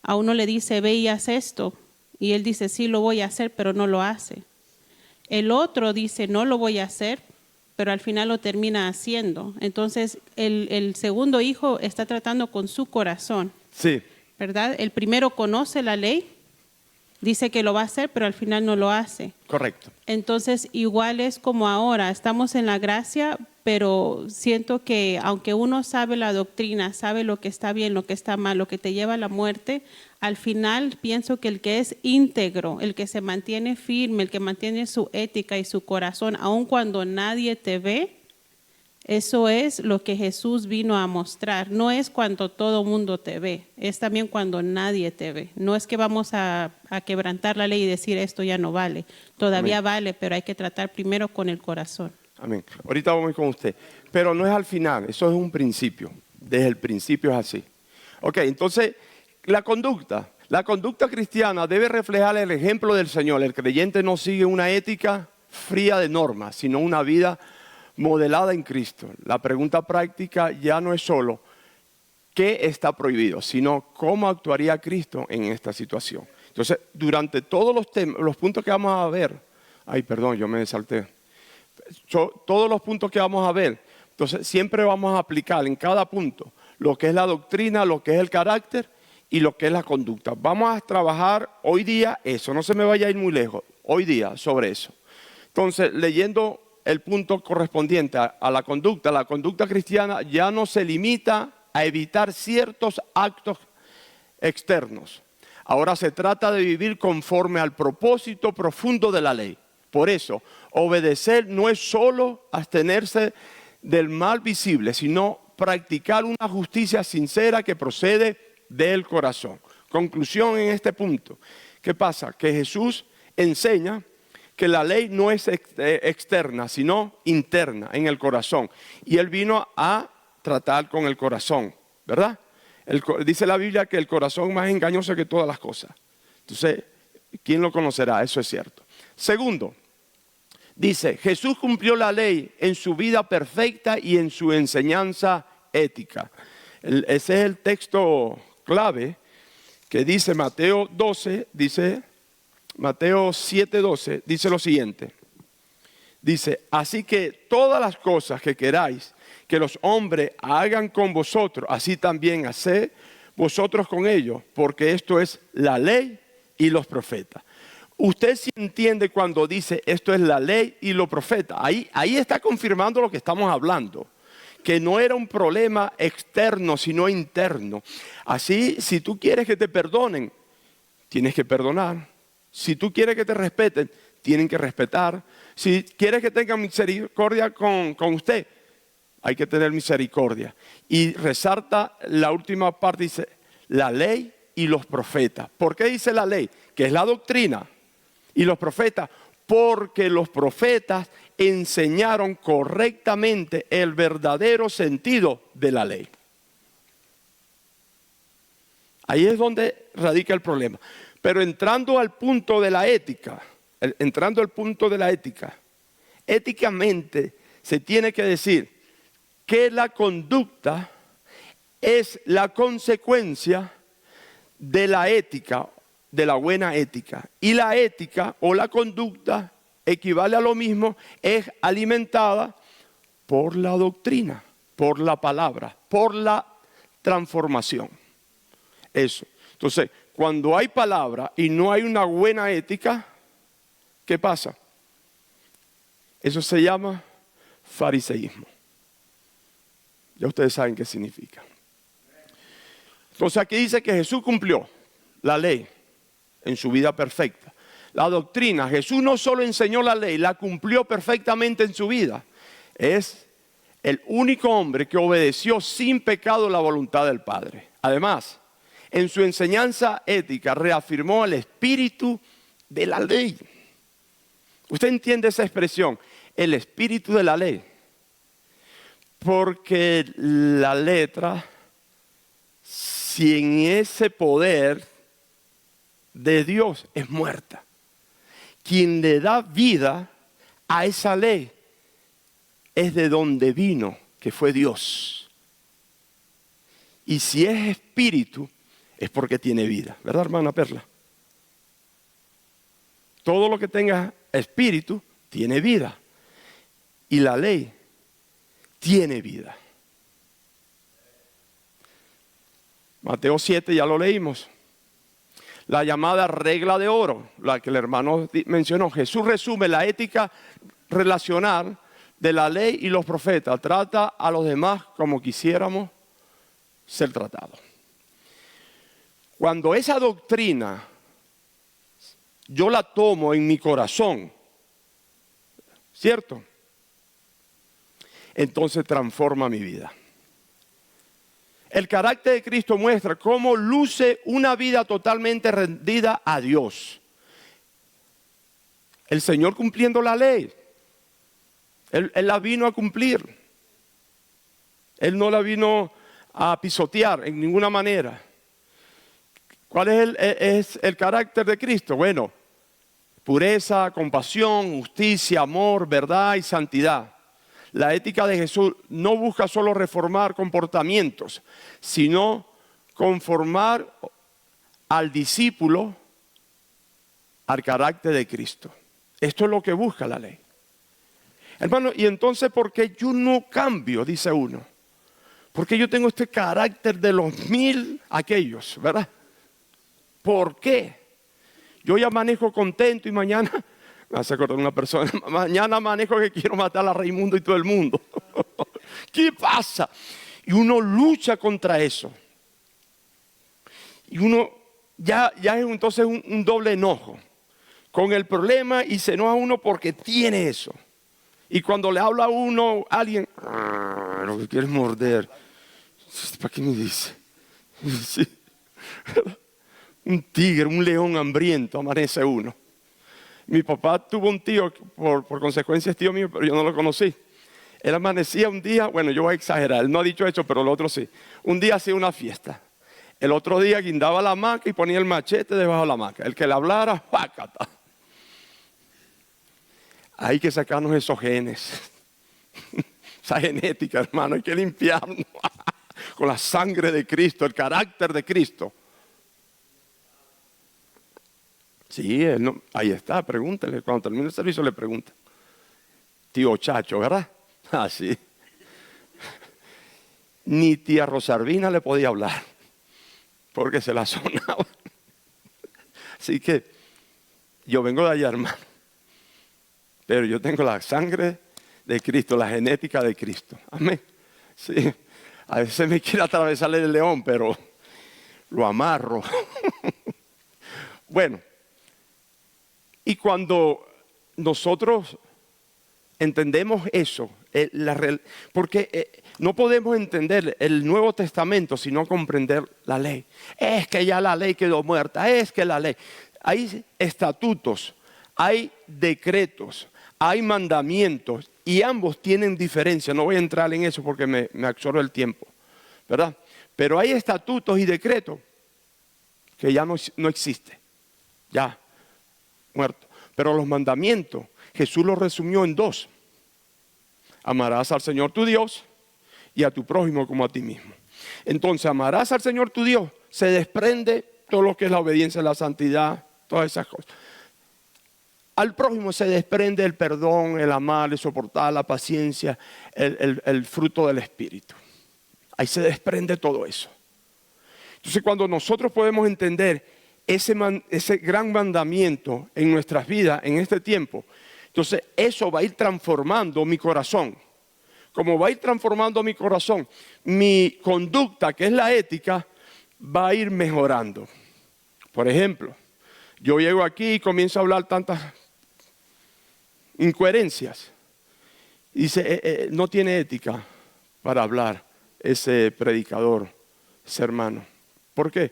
A uno le dice, ve y haz esto. Y él dice, sí, lo voy a hacer, pero no lo hace. El otro dice, no lo voy a hacer, pero al final lo termina haciendo. Entonces, el segundo hijo está tratando con su corazón. Sí. ¿Verdad? El primero conoce la ley, dice que lo va a hacer, pero al final no lo hace. Correcto. Entonces, igual es como ahora, estamos en la gracia, pero siento que aunque uno sabe la doctrina, sabe lo que está bien, lo que está mal, lo que te lleva a la muerte, al final pienso que el que es íntegro, el que se mantiene firme, el que mantiene su ética y su corazón, aun cuando nadie te ve, eso es lo que Jesús vino a mostrar. No es cuando todo mundo te ve, es también cuando nadie te ve. No es que vamos a quebrantar la ley y decir esto ya no vale. Todavía Amén. vale, pero hay que tratar primero con el corazón. Amén. Ahorita vamos con usted. Pero no es al final, eso es un principio. Desde el principio es así. Ok, entonces la conducta cristiana debe reflejar el ejemplo del Señor. El creyente no sigue una ética fría de normas, sino una vida modelada en Cristo. La pregunta práctica ya no es solo qué está prohibido, sino cómo actuaría Cristo en esta situación. Entonces, durante todos los puntos que vamos a ver, ay, perdón, yo me salté. Todos los puntos que vamos a ver, entonces siempre vamos a aplicar en cada punto lo que es la doctrina, lo que es el carácter y lo que es la conducta. Vamos a trabajar hoy día eso, no se me vaya a ir muy lejos, hoy día sobre eso. Entonces, leyendo el punto correspondiente a la conducta cristiana ya no se limita a evitar ciertos actos externos. Ahora se trata de vivir conforme al propósito profundo de la ley. Por eso, obedecer no es solo abstenerse del mal visible, sino practicar una justicia sincera que procede del corazón. Conclusión en este punto. ¿Qué pasa? Que Jesús enseña que la ley no es externa, sino interna, en el corazón. Y Él vino a tratar con el corazón, ¿verdad? Dice la Biblia que el corazón es más engañoso que todas las cosas. Entonces, ¿quién lo conocerá? Eso es cierto. Segundo, dice, Jesús cumplió la ley en su vida perfecta y en su enseñanza ética. Ese es el texto clave que dice Mateo 12, dice Mateo 7:12, dice lo siguiente. Dice, así que todas las cosas que queráis que los hombres hagan con vosotros, así también haced vosotros con ellos, porque esto es la ley y los profetas. Usted sí entiende cuando dice esto es la ley y los profetas. Ahí está confirmando lo que estamos hablando, que no era un problema externo, sino interno. Así, si tú quieres que te perdonen, tienes que perdonar. Si tú quieres que te respeten, tienen que respetar. Si quieres que tengan misericordia con usted, hay que tener misericordia. Y resalta la última parte, dice, la ley y los profetas. ¿Por qué dice la ley? Que es la doctrina. Y los profetas, porque los profetas enseñaron correctamente el verdadero sentido de la ley. Ahí es donde radica el problema. Pero entrando al punto de la ética, éticamente se tiene que decir que la conducta es la consecuencia de la ética, de la buena ética. Y la ética o la conducta equivale a lo mismo, es alimentada por la doctrina, por la palabra, por la transformación. Eso. Entonces, cuando hay palabra y no hay una buena ética, ¿qué pasa? Eso se llama fariseísmo. Ya ustedes saben qué significa. Entonces aquí dice que Jesús cumplió la ley en su vida perfecta. La doctrina, Jesús no solo enseñó la ley, la cumplió perfectamente en su vida. Es el único hombre que obedeció sin pecado la voluntad del Padre. Además, en su enseñanza ética reafirmó el espíritu de la ley. ¿Usted entiende esa expresión? El espíritu de la ley. Porque la letra, sin ese poder de Dios, es muerta. Quien le da vida a esa ley es de donde vino, que fue Dios. Y si es espíritu, es porque tiene vida. ¿Verdad, hermana Perla? Todo lo que tenga espíritu tiene vida. Y la ley tiene vida. Mateo 7 ya lo leímos. La llamada regla de oro, la que el hermano mencionó. Jesús resume la ética relacional de la ley y los profetas. Trata a los demás como quisiéramos ser tratados. Cuando esa doctrina yo la tomo en mi corazón, ¿cierto? Entonces transforma mi vida. El carácter de Cristo muestra cómo luce una vida totalmente rendida a Dios. El Señor cumpliendo la ley. Él la vino a cumplir. Él no la vino a pisotear en ninguna manera. ¿Cuál es el carácter de Cristo? Bueno, pureza, compasión, justicia, amor, verdad y santidad. La ética de Jesús no busca solo reformar comportamientos, sino conformar al discípulo al carácter de Cristo. Esto es lo que busca la ley. Hermano, y entonces, ¿por qué yo no cambio? Dice uno. Porque yo tengo este carácter de los 1000 aquellos, ¿verdad? ¿Por qué? Yo ya manejo contento y mañana, me hace acordar una persona, mañana manejo que quiero matar a Raimundo y todo el mundo. ¿Qué pasa? Y uno lucha contra eso. Y uno ya es entonces un doble enojo con el problema y se enoja uno porque tiene eso. Y cuando le habla a uno, alguien, lo que quiere es morder. ¿Para qué me dice? Sí. Un tigre, un león hambriento amanece uno. Mi papá tuvo un tío, por consecuencia es tío mío, pero yo no lo conocí. Él amanecía un día, bueno, yo voy a exagerar, él no ha dicho eso, pero el otro sí. Un día hacía una fiesta. El otro día guindaba la hamaca y ponía el machete debajo de la hamaca. El que le hablara, ¡pácata! Hay que sacarnos esos genes. Esa genética, hermano, hay que limpiarnos con la sangre de Cristo, el carácter de Cristo. Sí, ahí está, pregúntele. Cuando termine el servicio le pregunta. Tío Chacho, ¿verdad? Ah, sí. Ni tía Rosarvina le podía hablar, porque se la sonaba. Así que yo vengo de allá, hermano. Pero yo tengo la sangre de Cristo, la genética de Cristo. Amén. Sí. A veces me quiere atravesar el león, pero lo amarro. Bueno. Y cuando nosotros entendemos eso, porque no podemos entender el Nuevo Testamento si no comprender la ley. Es que ya la ley quedó muerta, es que la ley. Hay estatutos, hay decretos, hay mandamientos y ambos tienen diferencia. No voy a entrar en eso porque me absorbe el tiempo, ¿verdad? Pero hay estatutos y decretos que ya no existen, ya muerto. Pero los mandamientos, Jesús los resumió en 2. Amarás al Señor tu Dios y a tu prójimo como a ti mismo. Entonces, amarás al Señor tu Dios, se desprende todo lo que es la obediencia, la santidad, todas esas cosas. Al prójimo se desprende el perdón, el amar, el soportar, la paciencia, el fruto del Espíritu. Ahí se desprende todo eso. Entonces, cuando nosotros podemos entender ese gran mandamiento en nuestras vidas en este tiempo, entonces eso va a ir transformando mi corazón. Como va a ir transformando mi corazón, mi conducta, que es la ética, va a ir mejorando. Por ejemplo, yo llego aquí y comienzo a hablar tantas incoherencias. Y dice, no tiene ética para hablar ese predicador, ese hermano. ¿Por qué?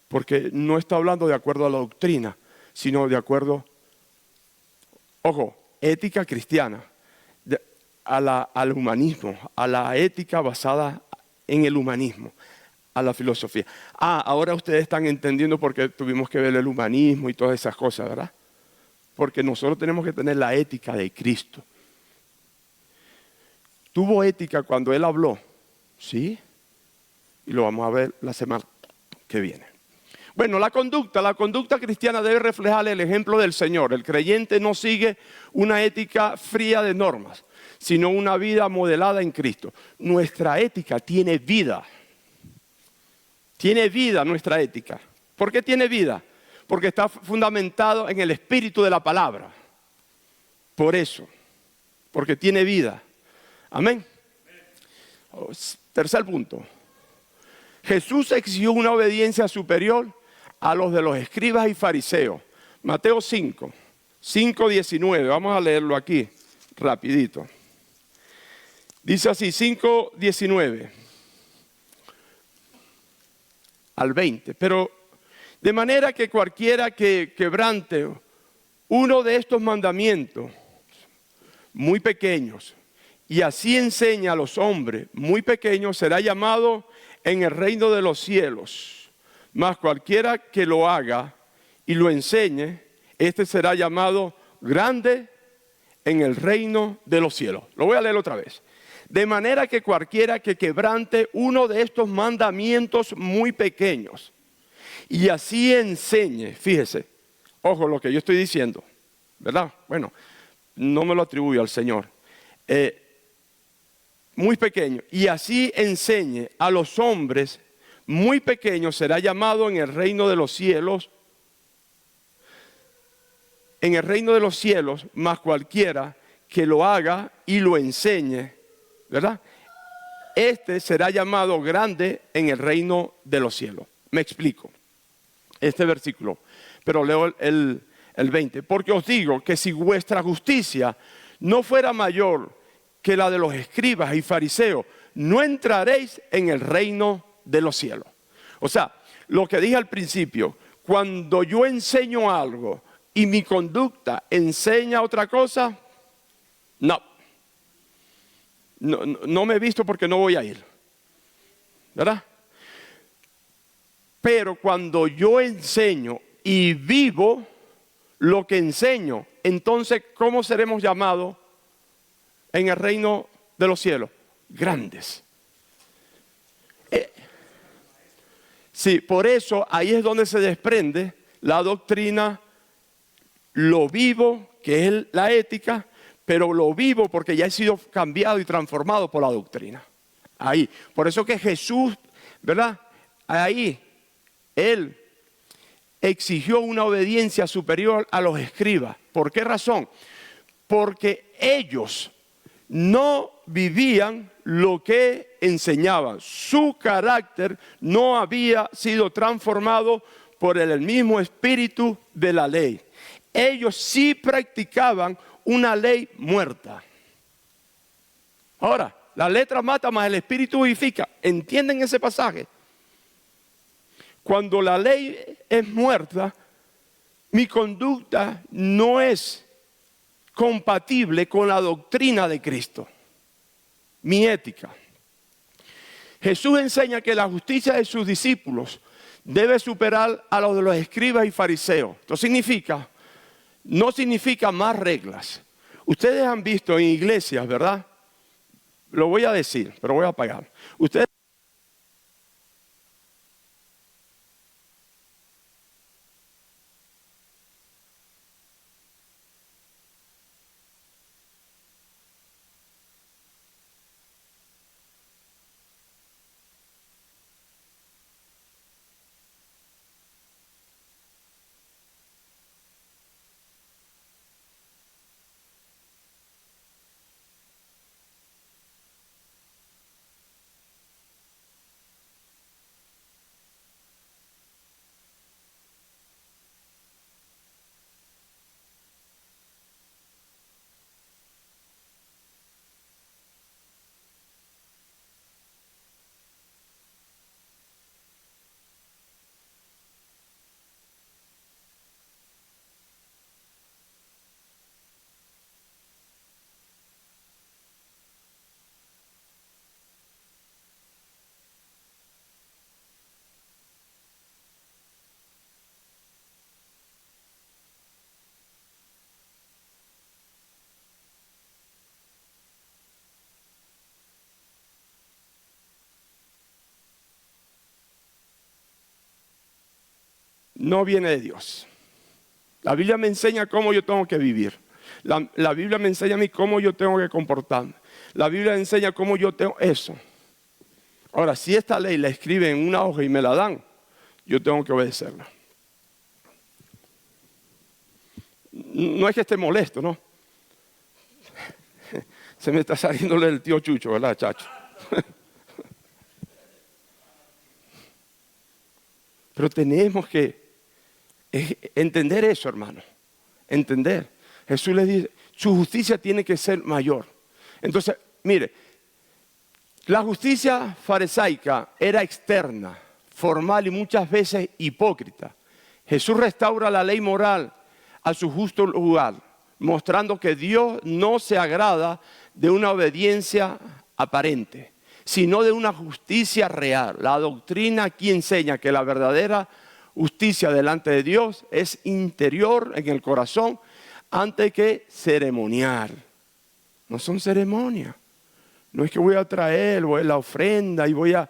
Porque no está hablando de acuerdo a la doctrina, sino de acuerdo, ojo, ética cristiana, al humanismo, a la ética basada en el humanismo, a la filosofía. Ahora ustedes están entendiendo por qué tuvimos que ver el humanismo y todas esas cosas, ¿verdad? Porque nosotros tenemos que tener la ética de Cristo. Tuvo ética cuando Él habló, ¿sí? Y lo vamos a ver la semana que viene. Bueno, la conducta cristiana debe reflejar el ejemplo del Señor. El creyente no sigue una ética fría de normas, sino una vida modelada en Cristo. Nuestra ética tiene vida. Tiene vida nuestra ética. ¿Por qué tiene vida? Porque está fundamentado en el espíritu de la palabra. Por eso, porque tiene vida. Amén. Tercer punto. Jesús exigió una obediencia superior a los de los escribas y fariseos. Mateo 5:19. Vamos a leerlo aquí, rapidito. Dice así, 5:19 al 20. Pero de manera que cualquiera que quebrante uno de estos mandamientos muy pequeños y así enseña a los hombres muy pequeños, será llamado en el reino de los cielos. Mas cualquiera que lo haga y lo enseñe, este será llamado grande en el reino de los cielos. Lo voy a leer otra vez. De manera que cualquiera que quebrante uno de estos mandamientos muy pequeños y así enseñe, fíjese, Ojo, lo que yo estoy diciendo, ¿verdad? Bueno, no me lo atribuyo al Señor. Muy pequeño. Y así enseñe a los hombres, muy pequeño será llamado en el reino de los cielos. En el reino de los cielos, más cualquiera que lo haga y lo enseñe, ¿verdad? Este será llamado grande en el reino de los cielos. Me explico. Este versículo, pero leo el 20. Porque os digo que si vuestra justicia no fuera mayor que la de los escribas y fariseos, no entraréis en el reino de los cielos. O sea, lo que dije al principio, cuando yo enseño algo y mi conducta enseña otra cosa, no me he visto porque no voy a ir, ¿verdad? Pero cuando yo enseño y vivo lo que enseño, entonces, ¿cómo seremos llamados en el reino de los cielos? Grandes. Sí, por eso ahí es donde se desprende la doctrina, lo vivo, que es la ética, pero lo vivo porque ya he sido cambiado y transformado por la doctrina. Ahí, por eso que Jesús, ¿verdad? Ahí, Él exigió una obediencia superior a los escribas. ¿Por qué razón? Porque ellos no vivían lo que enseñaban. Su carácter no había sido transformado por el mismo espíritu de la ley. Ellos sí practicaban una ley muerta. Ahora, la letra mata, más el espíritu vivifica. ¿Entienden ese pasaje? Cuando la ley es muerta, mi conducta no es compatible con la doctrina de Cristo, mi ética. Jesús enseña que la justicia de sus discípulos debe superar a los de los escribas y fariseos. Esto no significa más reglas. Ustedes han visto en iglesias, ¿verdad? Lo voy a decir, pero voy a apagar. Ustedes no viene de Dios. La Biblia me enseña cómo yo tengo que vivir. La Biblia me enseña a mí cómo yo tengo que comportarme. La Biblia me enseña cómo yo tengo eso. Ahora, si esta ley la escriben en una hoja y me la dan, yo tengo que obedecerla. No es que esté molesto, ¿no? Se me está saliendo el tío Chucho, ¿verdad, chacho? Pero tenemos que entender eso, hermano. Entender. Jesús le dice, su justicia tiene que ser mayor. Entonces, mire, la justicia farisaica era externa, formal y muchas veces hipócrita. Jesús restaura la ley moral a su justo lugar, mostrando que Dios no se agrada de una obediencia aparente, sino de una justicia real. La doctrina aquí enseña que la verdadera justicia delante de Dios es interior en el corazón antes que ceremonial. No son ceremonias. No es que voy a traer la ofrenda y voy a...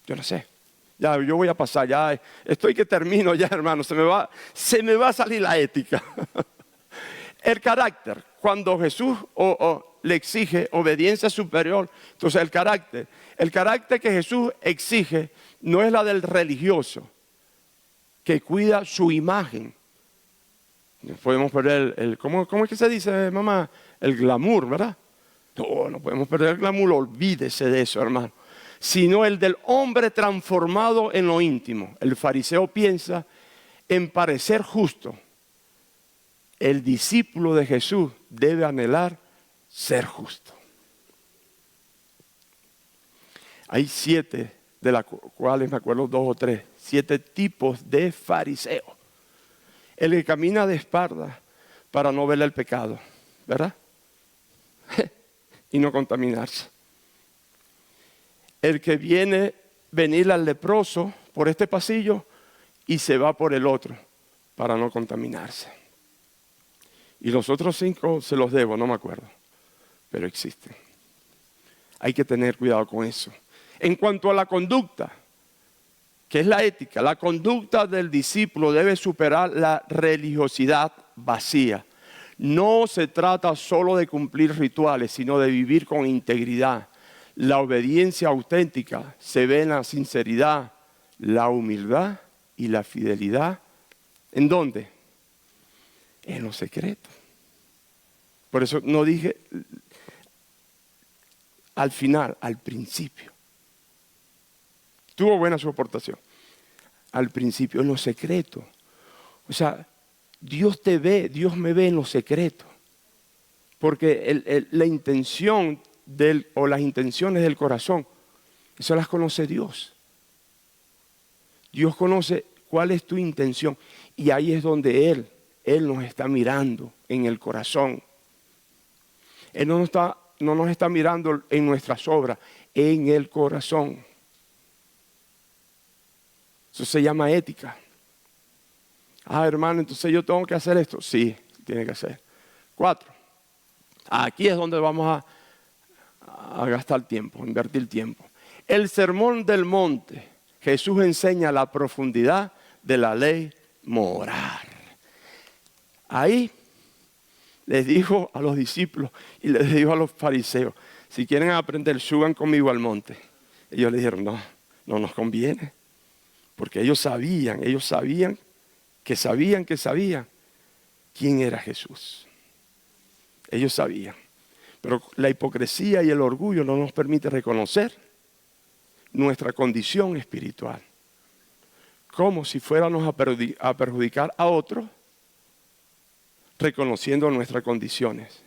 yo no sé. Ya, yo voy a pasar, ya estoy que termino ya, hermano, se me va a salir la ética. El carácter, cuando Jesús le exige obediencia superior, entonces el carácter que Jesús exige no es la del religioso, que cuida su imagen. No podemos perder ¿cómo es que se dice, mamá? El glamour, ¿verdad? No podemos perder el glamour, olvídese de eso, hermano. Sino el del hombre transformado en lo íntimo. El fariseo piensa en parecer justo. El discípulo de Jesús debe anhelar ser justo. Hay 7, de las cuales me acuerdo 2 o 3, 7 tipos de fariseos. El que camina de espaldas para no ver el pecado, ¿verdad? Y no contaminarse. El que venir al leproso por este pasillo y se va por el otro para no contaminarse. Y los otros 5 se los debo, no me acuerdo, pero existen. Hay que tener cuidado con eso. En cuanto a la conducta, que es la ética, la conducta del discípulo debe superar la religiosidad vacía. No se trata solo de cumplir rituales, sino de vivir con integridad. La obediencia auténtica se ve en la sinceridad, la humildad y la fidelidad. ¿En dónde? En lo secreto. Por eso no dije al final, al principio. Tuvo buena su aportación. Al principio, en lo secreto. O sea, Dios te ve, Dios me ve en lo secreto. Porque la intención o las intenciones del corazón, eso las conoce Dios. Dios conoce cuál es tu intención. Y ahí es donde Él nos está mirando en el corazón. Él no nos está mirando en nuestras obras, en el corazón. Eso se llama ética. Hermano, entonces yo tengo que hacer esto. Sí, tiene que hacer. 4. Aquí es donde vamos a gastar tiempo, invertir tiempo. El sermón del monte. Jesús enseña la profundidad de la ley moral. Ahí les dijo a los discípulos y les dijo a los fariseos, si quieren aprender, suban conmigo al monte. Ellos le dijeron, no nos conviene. Porque ellos sabían quién era Jesús. Ellos sabían. Pero la hipocresía y el orgullo no nos permite reconocer nuestra condición espiritual. Como si fuéramos a perjudicar a otros, reconociendo nuestras condiciones.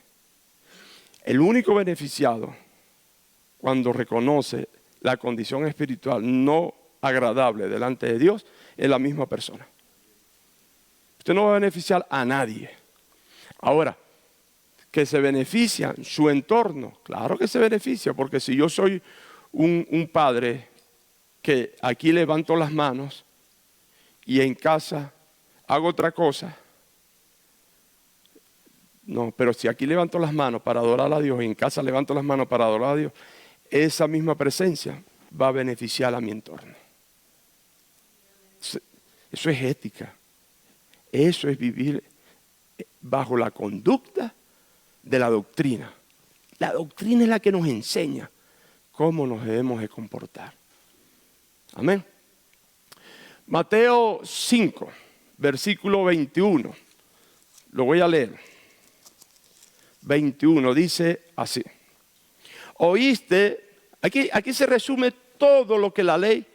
El único beneficiado cuando reconoce la condición espiritual no agradable delante de Dios es la misma persona. Usted no va a beneficiar a nadie. Ahora, que se beneficia su entorno, claro que se beneficia, porque si yo soy un padre que aquí levanto las manos y en casa hago otra cosa, no, pero si aquí levanto las manos para adorar a Dios y en casa levanto las manos para adorar a Dios, esa misma presencia va a beneficiar a mi entorno. Eso es ética. Eso es vivir bajo la conducta de la doctrina. La doctrina es la que nos enseña cómo nos debemos de comportar. Amén. Mateo 5, versículo 21. Lo voy a leer. 21 dice así. Oíste, aquí se resume todo lo que la ley,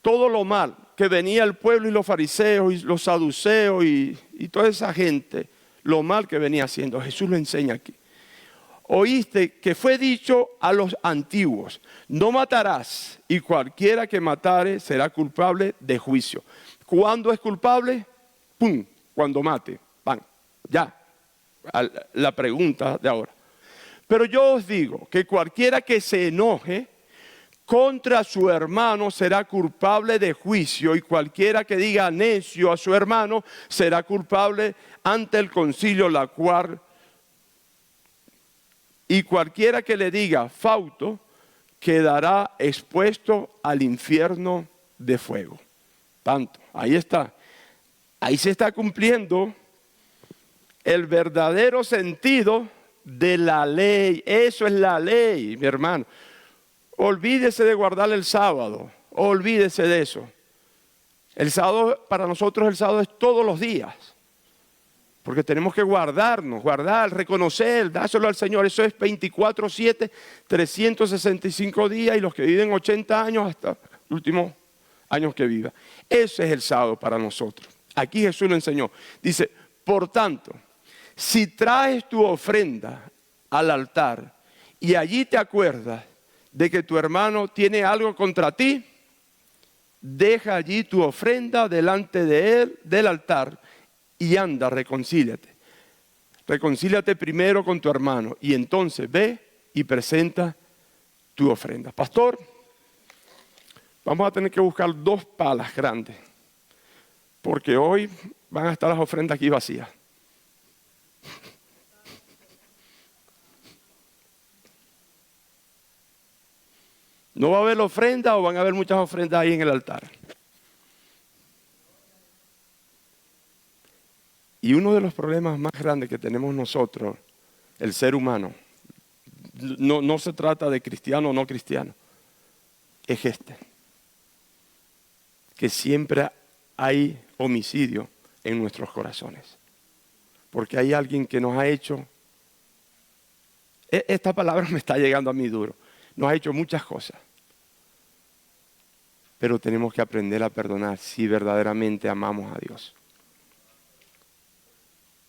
todo lo mal que venía el pueblo y los fariseos y los saduceos y toda esa gente, lo mal que venía haciendo. Jesús lo enseña aquí. Oíste que fue dicho a los antiguos, no matarás, y cualquiera que matare será culpable de juicio. ¿Cuándo es culpable? ¡Pum! Cuando mate. ¡Pam! Ya. La pregunta de ahora. Pero yo os digo que cualquiera que se enoje contra su hermano será culpable de juicio, y cualquiera que diga necio a su hermano será culpable ante el concilio, la cual, y cualquiera que le diga fauto quedará expuesto al infierno de fuego. Tanto, ahí está. Ahí se está cumpliendo el verdadero sentido de la ley. Eso es la ley, mi hermano. Olvídese de guardar el sábado. Olvídese de eso. El sábado, para nosotros el sábado es todos los días. Porque tenemos que guardarnos, guardar, reconocer, dárselo al Señor. Eso es 24/7, 365 días y los que viven 80 años hasta los últimos años que viva. Ese es el sábado para nosotros. Aquí Jesús lo enseñó. Dice, por tanto, si traes tu ofrenda al altar y allí te acuerdas de que tu hermano tiene algo contra ti, deja allí tu ofrenda delante de él, del altar, y anda, reconcíliate. Reconcíliate primero con tu hermano y entonces ve y presenta tu ofrenda. Pastor, vamos a tener que buscar 2 palas grandes, porque hoy van a estar las ofrendas aquí vacías. ¿No va a haber ofrenda o van a haber muchas ofrendas ahí en el altar? Y uno de los problemas más grandes que tenemos nosotros, el ser humano, no se trata de cristiano o no cristiano, es este. Que siempre hay homicidio en nuestros corazones. Porque hay alguien que nos ha hecho, esta palabra me está llegando a mí duro, nos ha hecho muchas cosas. Pero tenemos que aprender a perdonar si verdaderamente amamos a Dios.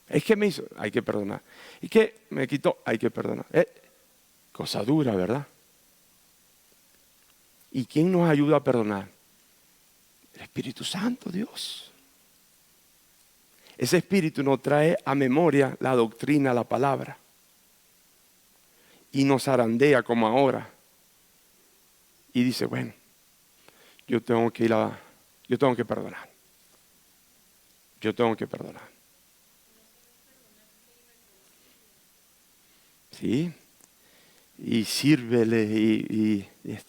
Es que me hizo, hay que perdonar. Y que me quitó, hay que perdonar. Cosa dura, ¿verdad? ¿Y quién nos ayuda a perdonar? El Espíritu Santo, Dios. Ese Espíritu nos trae a memoria la doctrina, la palabra. Y nos zarandea como ahora. Y dice, bueno, yo tengo que perdonar. Yo tengo que perdonar. Sí, y sírvele les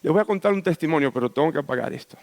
voy a contar un testimonio, pero tengo que apagar esto.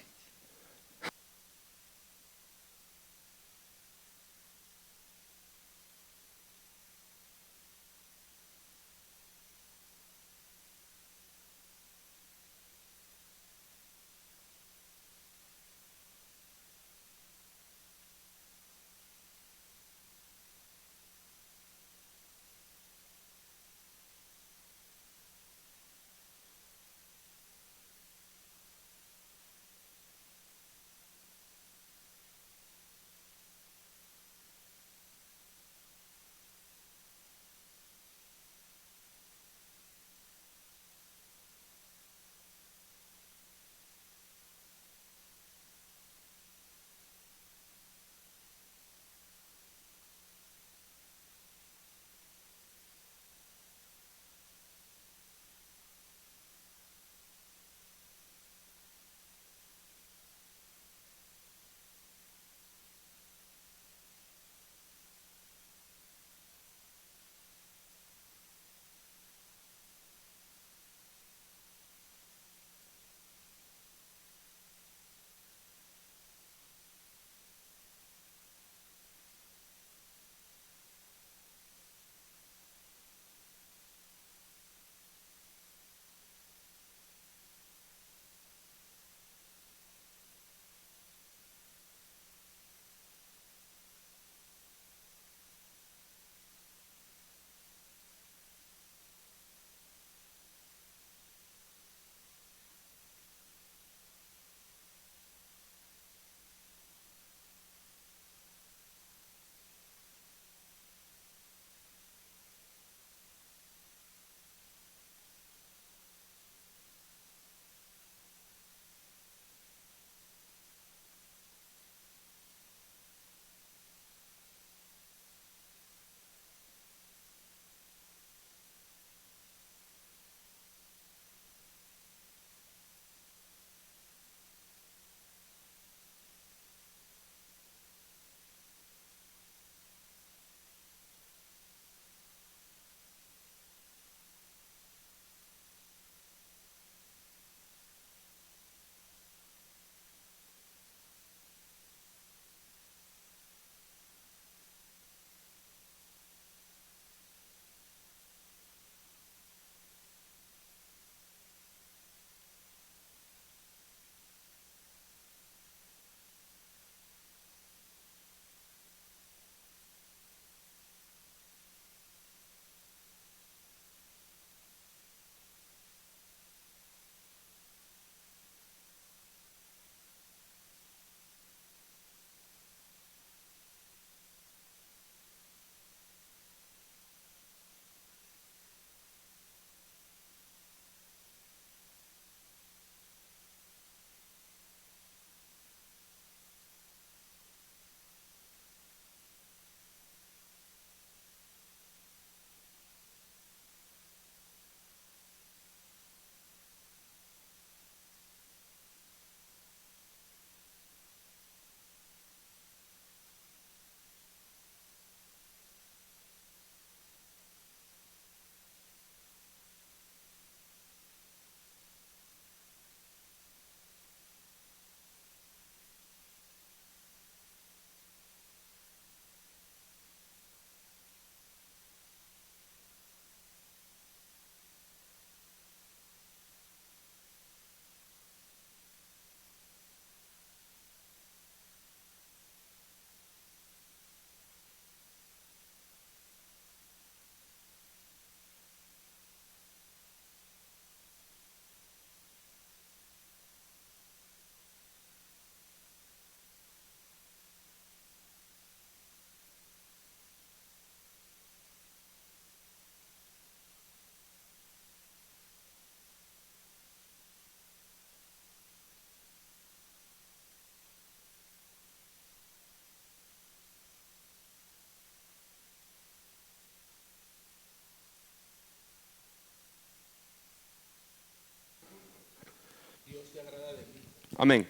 Amén.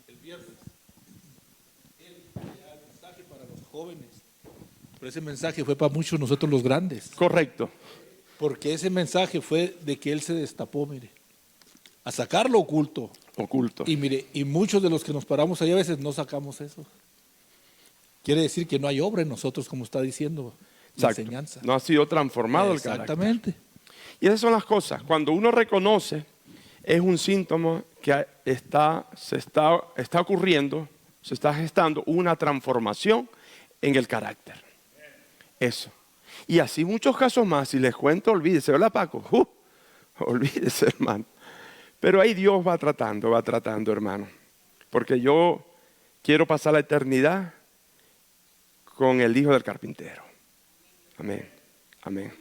El viernes. Él tenía el mensaje para los jóvenes. Pero ese mensaje fue para muchos de nosotros los grandes. Correcto. Porque ese mensaje fue de que él se destapó, mire, a sacar lo oculto. Oculto. Y mire, y muchos de los que nos paramos ahí a veces no sacamos eso. Quiere decir que no hay obra en nosotros, como está diciendo la Exacto. enseñanza. No ha sido transformado el carácter. Exactamente. Y esas son las cosas. Cuando uno reconoce, es un síntoma que está ocurriendo, se está gestando una transformación en el carácter. Eso. Y así muchos casos más. Si les cuento, olvídese, ¿verdad, Paco? Olvídese, hermano. Pero ahí Dios va tratando, hermano. Porque yo quiero pasar la eternidad con el Hijo del Carpintero. Amén. Amén.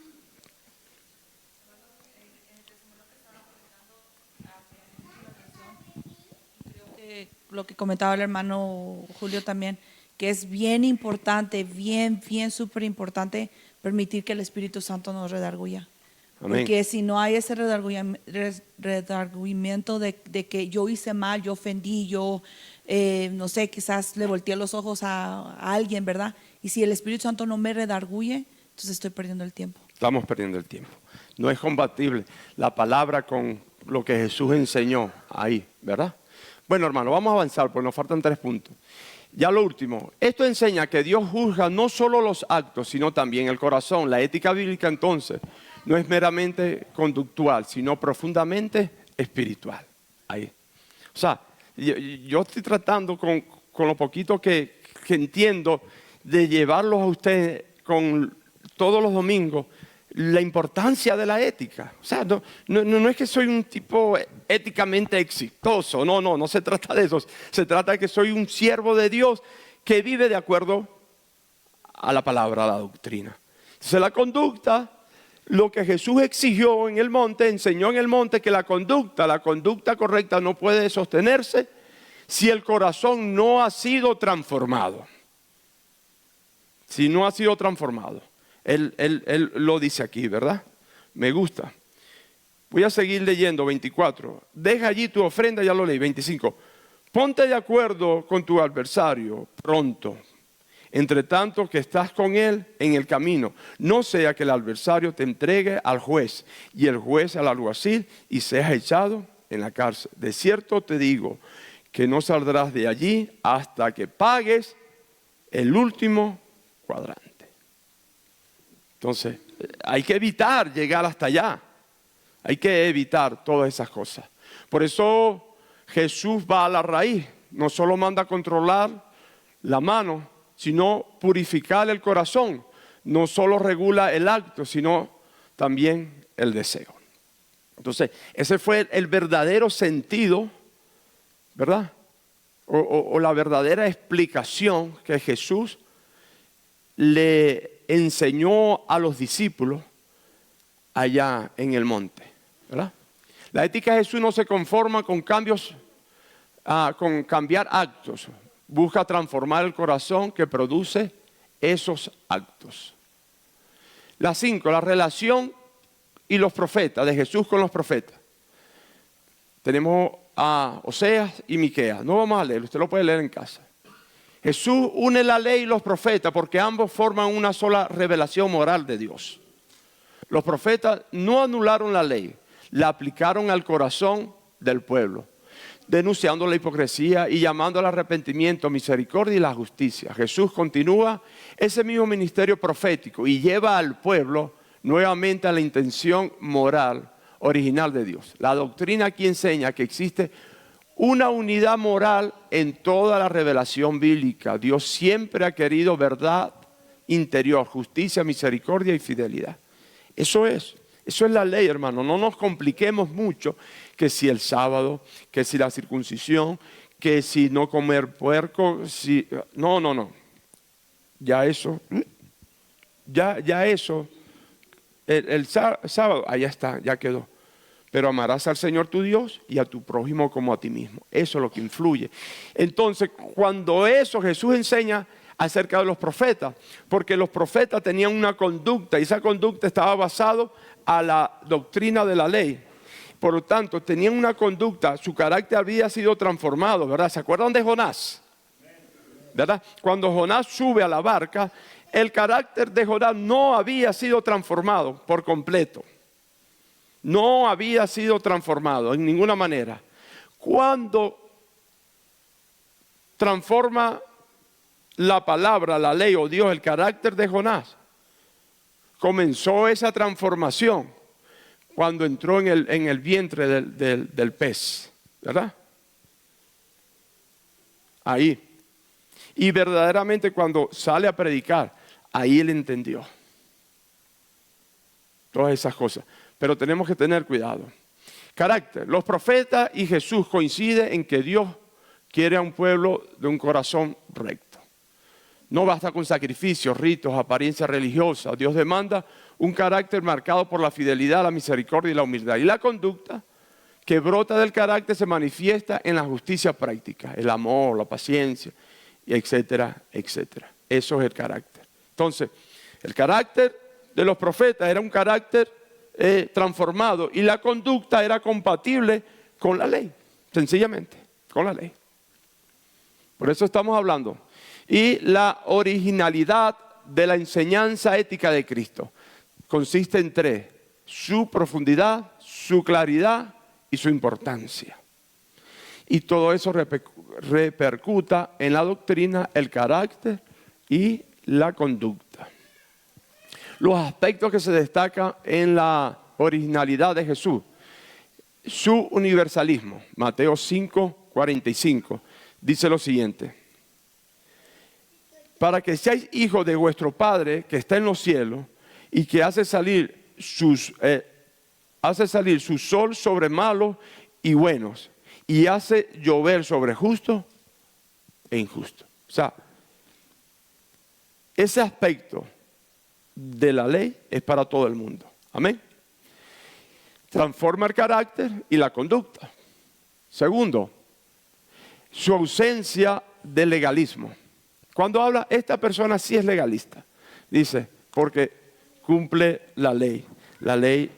Lo que comentaba el hermano Julio también, que es bien importante, bien súper importante permitir que el Espíritu Santo nos redarguya. Amén. Porque si no hay ese redargüimiento de que yo hice mal, yo ofendí, yo, no sé, quizás le volteé los ojos a alguien, ¿verdad? Y si el Espíritu Santo no me redarguye, entonces estoy perdiendo el tiempo. Estamos perdiendo el tiempo. No es compatible la palabra con lo que Jesús enseñó ahí, ¿verdad? Bueno, hermano, vamos a avanzar porque nos faltan 3 puntos. Ya lo último, esto enseña que Dios juzga no solo los actos, sino también el corazón. La ética bíblica entonces no es meramente conductual, sino profundamente espiritual. Ahí. O sea, yo estoy tratando con lo poquito que entiendo de llevarlos a ustedes con todos los domingos la importancia de la ética. O sea, no es que soy un tipo éticamente exitoso, no se trata de eso. Se trata de que soy un siervo de Dios que vive de acuerdo a la palabra, a la doctrina. Entonces la conducta, lo que Jesús exigió en el monte, enseñó en el monte que la conducta correcta no puede sostenerse si el corazón no ha sido transformado. Si no ha sido transformado. Él lo dice aquí, ¿verdad? Me gusta. Voy a seguir leyendo, 24. Deja allí tu ofrenda, ya lo leí, 25. Ponte de acuerdo con tu adversario pronto, entre tanto que estás con él en el camino. No sea que el adversario te entregue al juez y el juez al alguacil y seas echado en la cárcel. De cierto te digo que no saldrás de allí hasta que pagues el último cuadrante. Entonces, hay que evitar llegar hasta allá. Hay que evitar todas esas cosas. Por eso Jesús va a la raíz. No solo manda controlar la mano, sino purificar el corazón. No solo regula el acto, sino también el deseo. Entonces, ese fue el verdadero sentido, ¿verdad? O la verdadera explicación que Jesús le enseñó a los discípulos allá en el monte, ¿verdad? La ética de Jesús no se conforma con cambios, con cambiar actos. Busca transformar el corazón que produce esos actos. La 5, la relación y los profetas, de Jesús con los profetas. Tenemos a Oseas y Miqueas. No vamos a leerlo, usted lo puede leer en casa. Jesús une la ley y los profetas porque ambos forman una sola revelación moral de Dios. Los profetas no anularon la ley, la aplicaron al corazón del pueblo, denunciando la hipocresía y llamando al arrepentimiento, misericordia y la justicia. Jesús continúa ese mismo ministerio profético y lleva al pueblo nuevamente a la intención moral original de Dios. La doctrina aquí enseña que existe una unidad moral en toda la revelación bíblica. Dios siempre ha querido verdad interior, justicia, misericordia y fidelidad. Eso es la ley, hermano. No nos compliquemos mucho que si el sábado, que si la circuncisión, que si no comer puerco, si no. Ya eso, el sábado, allá está, ya quedó. Pero amarás al Señor tu Dios y a tu prójimo como a ti mismo. Eso es lo que influye. Entonces, cuando eso Jesús enseña acerca de los profetas, porque los profetas tenían una conducta y esa conducta estaba basada a la doctrina de la ley. Por lo tanto, tenían una conducta, su carácter había sido transformado, ¿verdad? ¿Se acuerdan de Jonás? ¿Verdad? Cuando Jonás sube a la barca, el carácter de Jonás no había sido transformado por completo. No había sido transformado en ninguna manera. Cuando transforma la palabra, la ley o Dios, el carácter de Jonás, comenzó esa transformación cuando entró en el vientre del pez, ¿verdad? Ahí. Y verdaderamente cuando sale a predicar, ahí él entendió todas esas cosas. Pero tenemos que tener cuidado. Carácter. Los profetas y Jesús coinciden en que Dios quiere a un pueblo de un corazón recto. No basta con sacrificios, ritos, apariencias religiosas. Dios demanda un carácter marcado por la fidelidad, la misericordia y la humildad. Y la conducta que brota del carácter se manifiesta en la justicia práctica, el amor, la paciencia, etcétera, etcétera. Eso es el carácter. Entonces, el carácter de los profetas era un carácter transformado y la conducta era compatible con la ley, sencillamente, con la ley. Por eso estamos hablando. Y la originalidad de la enseñanza ética de Cristo consiste en tres: su profundidad, su claridad y su importancia. Y todo eso repercuta en la doctrina, el carácter y la conducta. Los aspectos que se destacan en la originalidad de Jesús: su universalismo. Mateo 5:45 dice lo siguiente: para que seáis hijos de vuestro Padre que está en los cielos y que hace salir su sol sobre malos y buenos y hace llover sobre justos e injustos. O sea, ese aspecto de la ley es para todo el mundo. Amén. Transforma el carácter y la conducta. Segundo, su ausencia de legalismo. Cuando habla, esta persona sí es legalista. Dice, porque cumple la ley. La ley,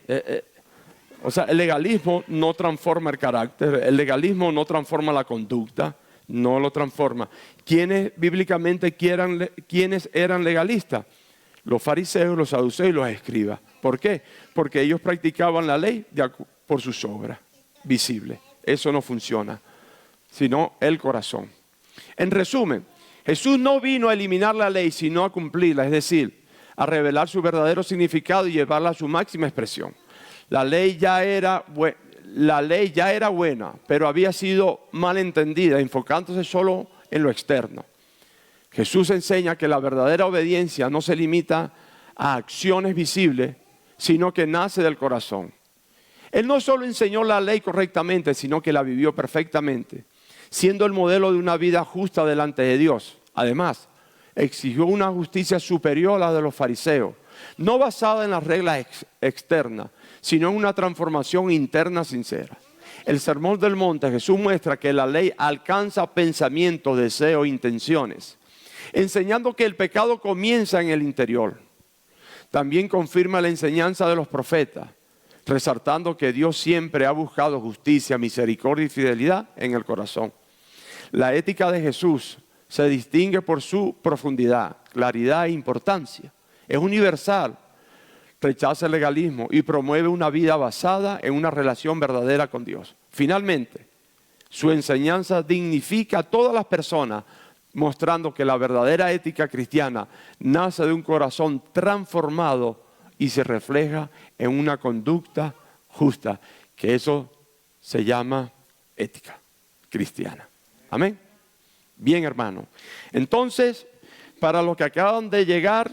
o sea, el legalismo no transforma el carácter, el legalismo no transforma la conducta, no lo transforma. ¿Quiénes bíblicamente quiénes eran legalistas? Los fariseos, los saduceos y los escribas. ¿Por qué? Porque ellos practicaban la ley por sus obras visibles. Eso no funciona, sino el corazón. En resumen, Jesús no vino a eliminar la ley, sino a cumplirla, es decir, a revelar su verdadero significado y llevarla a su máxima expresión. La ley ya era buena, pero había sido mal entendida, enfocándose solo en lo externo. Jesús enseña que la verdadera obediencia no se limita a acciones visibles, sino que nace del corazón. Él no solo enseñó la ley correctamente, sino que la vivió perfectamente, siendo el modelo de una vida justa delante de Dios. Además, exigió una justicia superior a la de los fariseos, no basada en las reglas externas, sino en una transformación interna sincera. El Sermón del Monte, Jesús muestra que la ley alcanza pensamientos, deseos, intenciones, enseñando que el pecado comienza en el interior. También confirma la enseñanza de los profetas, resaltando que Dios siempre ha buscado justicia, misericordia y fidelidad en el corazón. La ética de Jesús se distingue por su profundidad, claridad e importancia. Es universal, rechaza el legalismo y promueve una vida basada en una relación verdadera con Dios. Finalmente, su enseñanza dignifica a todas las personas, mostrando que la verdadera ética cristiana nace de un corazón transformado y se refleja en una conducta justa, que eso se llama ética cristiana. Amén. Bien, hermano. Entonces, para los que acaban de llegar,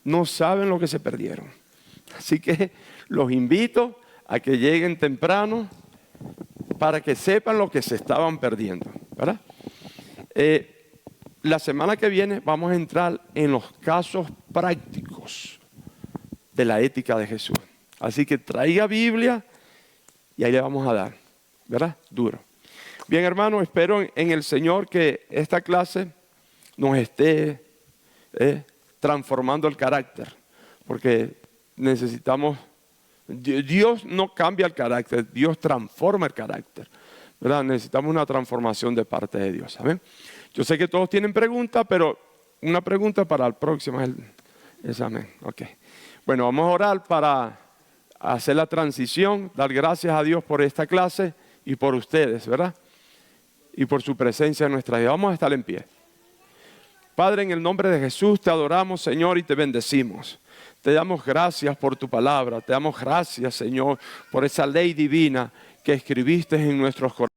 no saben lo que se perdieron. Así que los invito a que lleguen temprano para que sepan lo que se estaban perdiendo, ¿verdad? La semana que viene vamos a entrar en los casos prácticos de la ética de Jesús. Así que traiga Biblia y ahí le vamos a dar, ¿verdad? Duro. Bien, hermano, espero en el Señor que esta clase nos esté transformando el carácter, porque necesitamos, Dios no cambia el carácter, Dios transforma el carácter, ¿verdad? Necesitamos una transformación de parte de Dios, ¿saben? Yo sé que todos tienen preguntas, pero una pregunta para el próximo es amén. Okay. Bueno, vamos a orar para hacer la transición, dar gracias a Dios por esta clase y por ustedes, ¿verdad? Y por su presencia en nuestra vida. Vamos a estar en pie. Padre, en el nombre de Jesús te adoramos, Señor, y te bendecimos. Te damos gracias por tu palabra. Te damos gracias, Señor, por esa ley divina que escribiste en nuestros corazones.